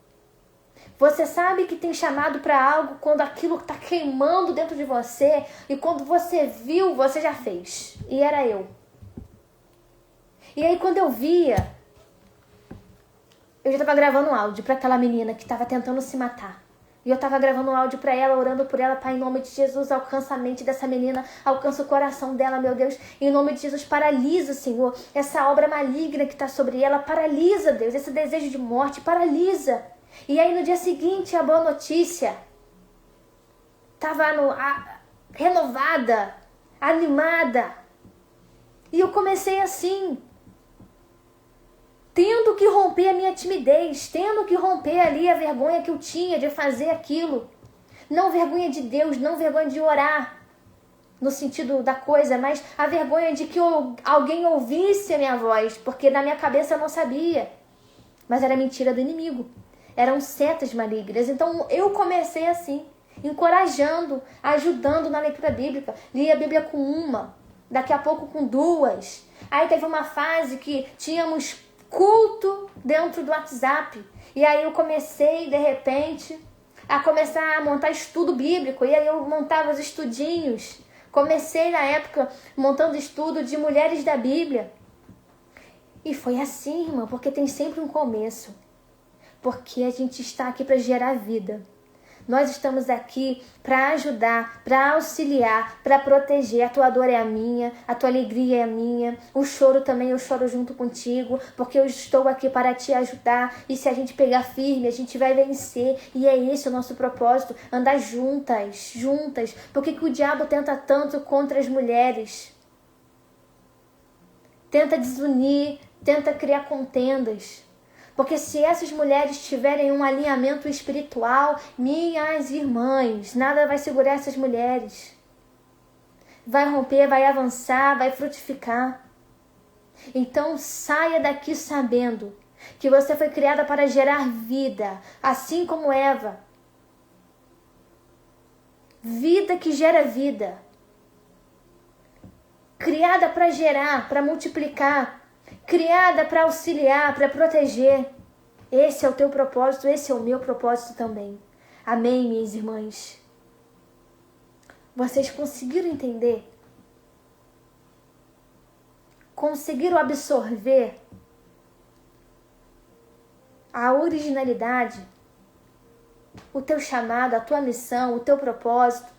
Você sabe que tem chamado para algo quando aquilo está queimando dentro de você e quando você viu, você já fez. E era eu. E aí quando eu via, eu já estava gravando um áudio para aquela menina que estava tentando se matar. E eu estava gravando um áudio para ela, orando por ela, Pai, em nome de Jesus, alcança a mente dessa menina, alcança o coração dela, meu Deus. Em nome de Jesus, paralisa, Senhor, essa obra maligna que está sobre ela, paralisa, Deus, esse desejo de morte, paralisa. E aí no dia seguinte, a boa notícia, estava renovada, animada. E eu comecei assim, tendo que romper a minha timidez, tendo que romper ali a vergonha que eu tinha de fazer aquilo. Não vergonha de Deus, não vergonha de orar, no sentido da coisa, mas a vergonha de que alguém ouvisse a minha voz, porque na minha cabeça eu não sabia. Mas era mentira do inimigo. Eram setas malignas. Então eu comecei assim, encorajando, ajudando na leitura bíblica. Li a Bíblia com uma, daqui a pouco com duas. Aí teve uma fase que tínhamos culto dentro do WhatsApp. E aí eu comecei, de repente, a começar a montar estudo bíblico. E aí eu montava os estudinhos. Comecei na época montando estudo de mulheres da Bíblia. E foi assim, irmã, porque tem sempre um começo. Porque a gente está aqui para gerar vida. Nós estamos aqui para ajudar, para auxiliar, para proteger. A tua dor é a minha, a tua alegria é a minha. O choro também eu choro junto contigo, porque eu estou aqui para te ajudar. E se a gente pegar firme, a gente vai vencer. E é esse o nosso propósito, andar juntas, juntas. Por que o diabo tenta tanto contra as mulheres? Tenta desunir, tenta criar contendas. Porque se essas mulheres tiverem um alinhamento espiritual, minhas irmãs, nada vai segurar essas mulheres. Vai romper, vai avançar, vai frutificar. Então saia daqui sabendo que você foi criada para gerar vida, assim como Eva. Vida que gera vida. Criada para gerar, para multiplicar. Criada para auxiliar, para proteger. Esse é o teu propósito, esse é o meu propósito também. Amém, minhas irmãs? Vocês conseguiram entender? Conseguiram absorver a originalidade, o teu chamado, a tua missão, o teu propósito?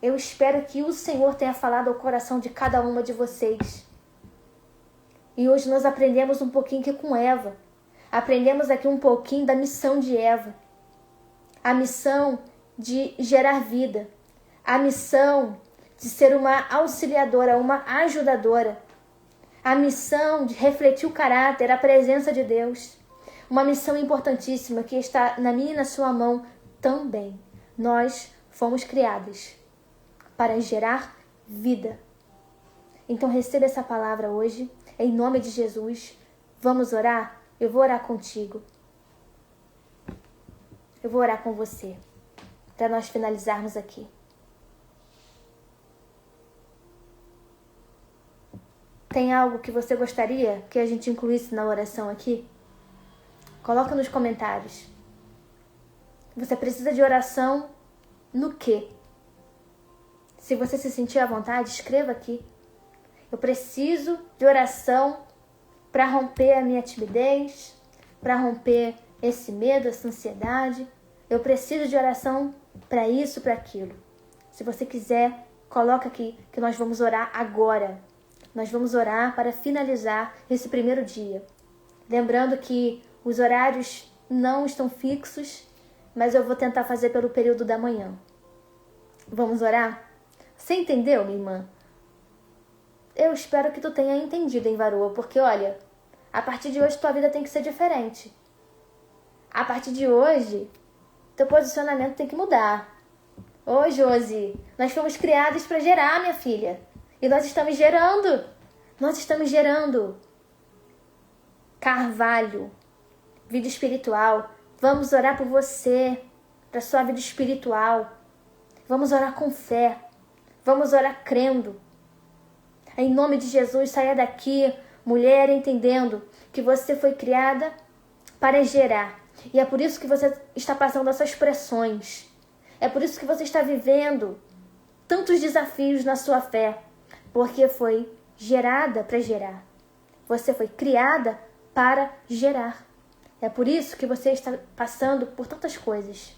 Eu espero que o Senhor tenha falado ao coração de cada uma de vocês. E hoje nós aprendemos um pouquinho aqui com Eva. Aprendemos aqui um pouquinho da missão de Eva. A missão de gerar vida. A missão de ser uma auxiliadora, uma ajudadora. a missão de refletir o caráter, a presença de Deus. Uma missão importantíssima que está na minha e na sua mão também. Nós fomos criados para gerar vida. Então receba essa palavra hoje, em nome de Jesus. Vamos orar? Eu vou orar contigo. Eu vou orar com você, para nós finalizarmos aqui. Tem algo que você gostaria que a gente incluísse na oração aqui? Coloca nos comentários. Você precisa de oração no quê? Se você se sentir à vontade, escreva aqui. Eu preciso de oração para romper a minha timidez, para romper esse medo, essa ansiedade. Eu preciso de oração para isso, para aquilo. Se você quiser, coloca aqui que nós vamos orar agora. Nós vamos orar para finalizar esse primeiro dia. Lembrando que os horários não estão fixos, mas eu vou tentar fazer pelo período da manhã. Vamos orar? Você entendeu, minha irmã? Eu espero que tu tenha entendido, hein, varoa? Porque, olha, a partir de hoje tua vida tem que ser diferente. A partir de hoje, teu posicionamento tem que mudar. Ô, Josi, nós fomos criados para gerar, minha filha. E nós estamos gerando. Nós estamos gerando. Carvalho, vida espiritual. Vamos orar por você, para sua vida espiritual. Vamos orar com fé. Vamos orar crendo. Em nome de Jesus, saia daqui, mulher, entendendo que você foi criada para gerar. E é por isso que você está passando essas pressões. É por isso que você está vivendo tantos desafios na sua fé. Porque foi gerada para gerar. Você foi criada para gerar. É por isso que você está passando por tantas coisas.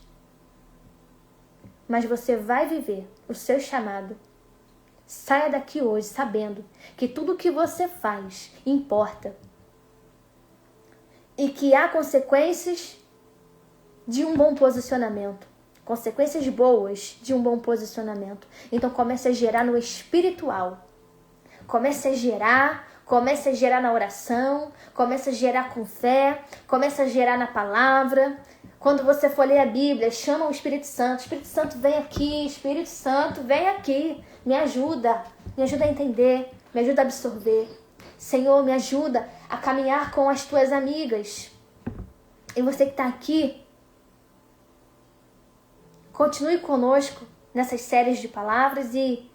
Mas você vai viver o seu chamado. Saia daqui hoje sabendo que tudo o que você faz importa. E que há consequências de um bom posicionamento. Consequências boas de um bom posicionamento. Então comece a gerar no espiritual. Comece a gerar na oração, comece a gerar com fé, comece a gerar na palavra. Quando você for ler a Bíblia, chama o Espírito Santo. Espírito Santo, vem aqui. Espírito Santo, vem aqui. Me ajuda a entender, me ajuda a absorver. Senhor, me ajuda a caminhar com as tuas amigas. E você que está aqui, continue conosco nessas séries de palavras e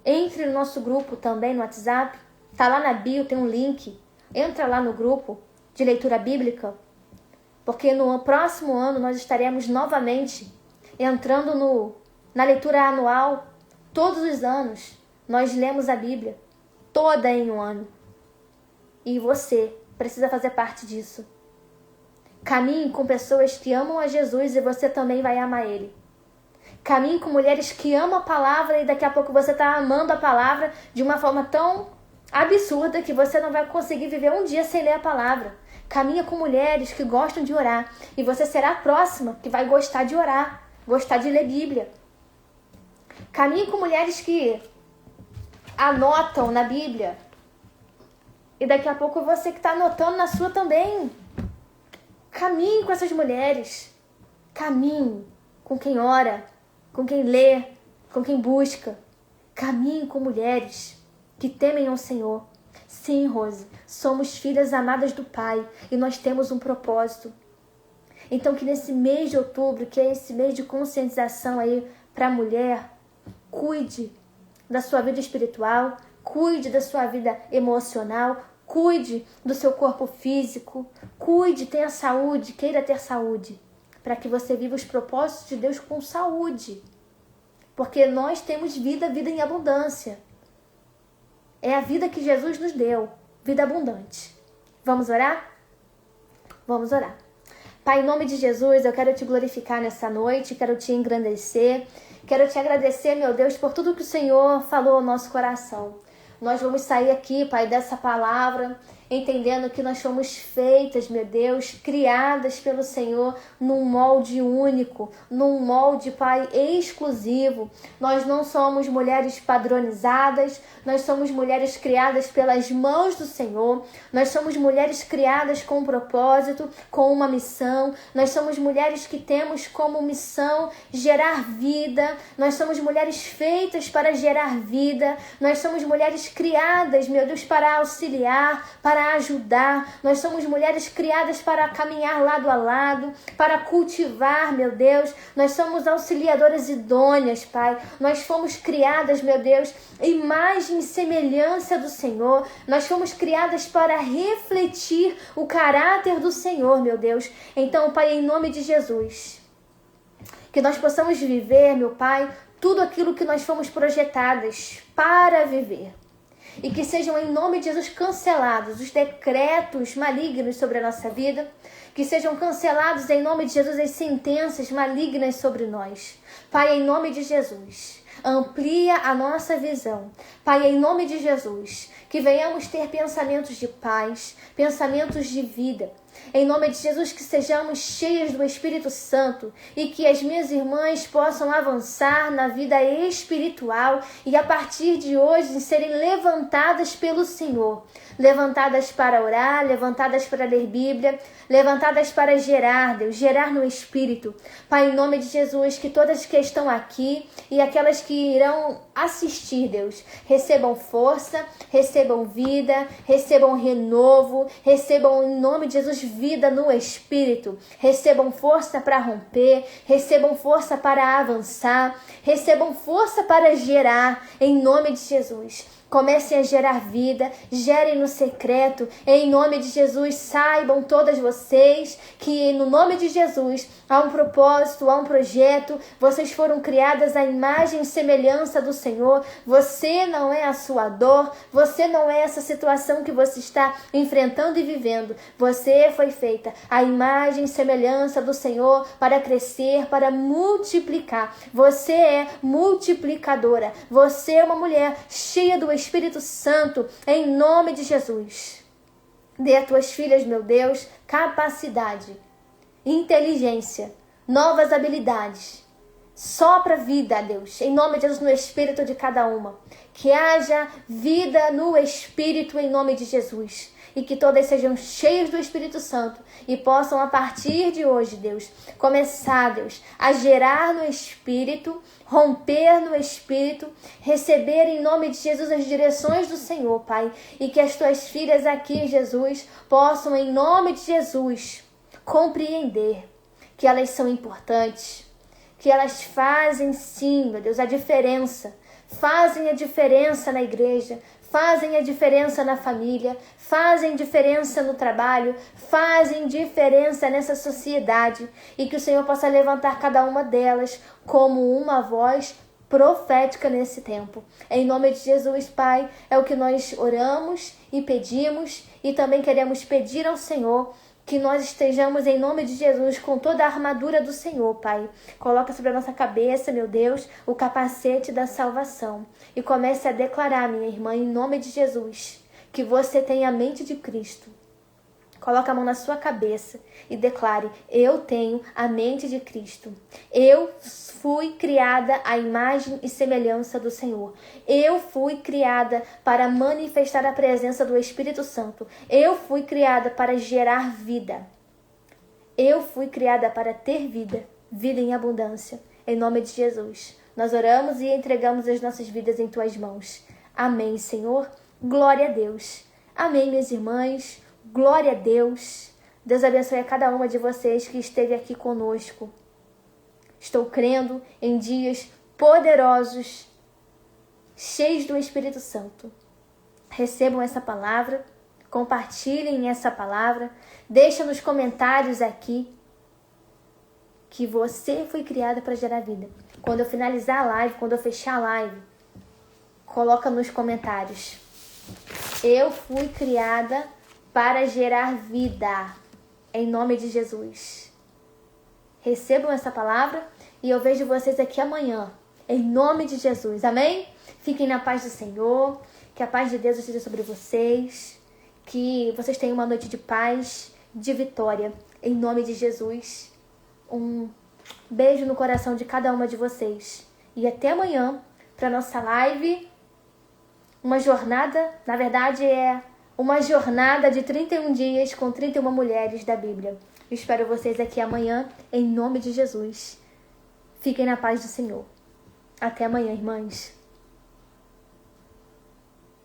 entre no nosso grupo também no WhatsApp. Tá lá na bio, tem um link. Entra lá no grupo de leitura bíblica, porque no próximo ano nós estaremos novamente entrando na leitura anual. Todos os anos nós lemos a Bíblia, toda em um ano. E você precisa fazer parte disso. Caminhe com pessoas que amam a Jesus e você também vai amar Ele. Caminhe com mulheres que amam a palavra e daqui a pouco você está amando a palavra de uma forma tão absurda que você não vai conseguir viver um dia sem ler a palavra. Caminha com mulheres que gostam de orar e você será a próxima que vai gostar de orar, gostar de ler Bíblia. Caminhe com mulheres que anotam na Bíblia e daqui a pouco você que está anotando na sua também. Caminhe com essas mulheres. Caminhe com quem ora, com quem lê, com quem busca. Caminhe com mulheres que temem ao Senhor. Sim, Rose, somos filhas amadas do Pai e nós temos um propósito. Então que nesse mês de outubro, que é esse mês de conscientização aí para a mulher, cuide da sua vida espiritual, cuide da sua vida emocional, cuide do seu corpo físico, cuide, tenha saúde, queira ter saúde, para que você viva os propósitos de Deus com saúde. Porque nós temos vida em abundância. É a vida que Jesus nos deu, vida abundante. Vamos orar? Vamos orar. Pai, em nome de Jesus, eu quero te glorificar nessa noite, quero te engrandecer, quero te agradecer, meu Deus, por tudo que o Senhor falou ao nosso coração. Nós vamos sair aqui, Pai, dessa palavra entendendo que nós fomos feitas, meu Deus, criadas pelo Senhor num molde único, num molde, Pai, exclusivo. Nós não somos mulheres padronizadas, nós somos mulheres criadas pelas mãos do Senhor, nós somos mulheres criadas com um propósito, com uma missão, nós somos mulheres que temos como missão gerar vida, nós somos mulheres feitas para gerar vida, nós somos mulheres criadas, meu Deus, para auxiliar, para ajudar, nós somos mulheres criadas para caminhar lado a lado, para cultivar, meu Deus, nós somos auxiliadoras idôneas, Pai, nós fomos criadas, meu Deus, imagem e semelhança do Senhor, nós fomos criadas para refletir o caráter do Senhor, meu Deus. Então, Pai, em nome de Jesus, que nós possamos viver, meu Pai, tudo aquilo que nós fomos projetadas para viver. E que sejam, em nome de Jesus, cancelados os decretos malignos sobre a nossa vida. Que sejam cancelados, em nome de Jesus, as sentenças malignas sobre nós. Pai, em nome de Jesus, amplia a nossa visão. Pai, em nome de Jesus, que venhamos ter pensamentos de paz, pensamentos de vida. Em nome de Jesus, que sejamos cheias do Espírito Santo e que as minhas irmãs possam avançar na vida espiritual e a partir de hoje serem levantadas pelo Senhor. Levantadas para orar, levantadas para ler Bíblia, levantadas para gerar, Deus, gerar no Espírito. Pai, em nome de Jesus, que todas que estão aqui e aquelas que irão assistir, Deus, recebam força, recebam vida, recebam renovo, recebam, em nome de Jesus, vida no Espírito, recebam força para romper, recebam força para avançar, recebam força para gerar, em nome de Jesus. Comecem a gerar vida, gerem no secreto, em nome de Jesus. Saibam todas vocês que no nome de Jesus há um propósito, há um projeto. Vocês foram criadas à imagem e semelhança do Senhor. Você não é a sua dor, você não é essa situação que você está enfrentando e vivendo. Você foi feita à imagem e semelhança do Senhor para crescer, para multiplicar. Você é multiplicadora. Você é uma mulher cheia do Espírito Santo, em nome de Jesus. Dê a tuas filhas, meu Deus, capacidade, inteligência, novas habilidades. Sopra vida, Deus, em nome de Jesus, no Espírito de cada uma. Que haja vida no Espírito, em nome de Jesus. E que todas sejam cheias do Espírito Santo e possam, a partir de hoje, Deus, começar, Deus, a gerar no Espírito, romper no Espírito, receber em nome de Jesus as direções do Senhor, Pai. E que as tuas filhas aqui, Jesus, possam, em nome de Jesus, compreender que elas são importantes, que elas fazem sim, meu Deus, a diferença. Fazem a diferença na igreja, fazem a diferença na família, fazem diferença no trabalho, fazem diferença nessa sociedade. E que o Senhor possa levantar cada uma delas como uma voz profética nesse tempo. Em nome de Jesus, Pai, é o que nós oramos e pedimos e também queremos pedir ao Senhor que nós estejamos, em nome de Jesus, com toda a armadura do Senhor, Pai. Coloca sobre a nossa cabeça, meu Deus, o capacete da salvação. E comece a declarar, minha irmã, em nome de Jesus, que você tem a mente de Cristo. Coloca a mão na sua cabeça e declare: eu tenho a mente de Cristo. Eu fui criada à imagem e semelhança do Senhor. Eu fui criada para manifestar a presença do Espírito Santo. Eu fui criada para gerar vida. Eu fui criada para ter vida, vida em abundância. Em nome de Jesus, nós oramos e entregamos as nossas vidas em tuas mãos. Amém, Senhor. Glória a Deus. Amém, minhas irmãs. Glória a Deus. Deus abençoe a cada uma de vocês que esteve aqui conosco. Estou crendo em dias poderosos, cheios do Espírito Santo. Recebam essa palavra, compartilhem essa palavra, deixa nos comentários aqui que você foi criada para gerar vida. Quando eu finalizar a live, quando eu fechar a live, coloca nos comentários: eu fui criada para gerar vida, em nome de Jesus. Recebam essa palavra e eu vejo vocês aqui amanhã, em nome de Jesus, amém? Fiquem na paz do Senhor, que a paz de Deus esteja sobre vocês, Que vocês tenham uma noite de paz, de vitória. Em nome de Jesus. Um beijo no coração de cada uma de vocês. E até amanhã para nossa live. Uma jornada, na verdade é uma jornada de 31 dias com 31 mulheres da Bíblia. Eu espero vocês aqui amanhã, em nome de Jesus. Fiquem na paz do Senhor. Até amanhã, irmãs.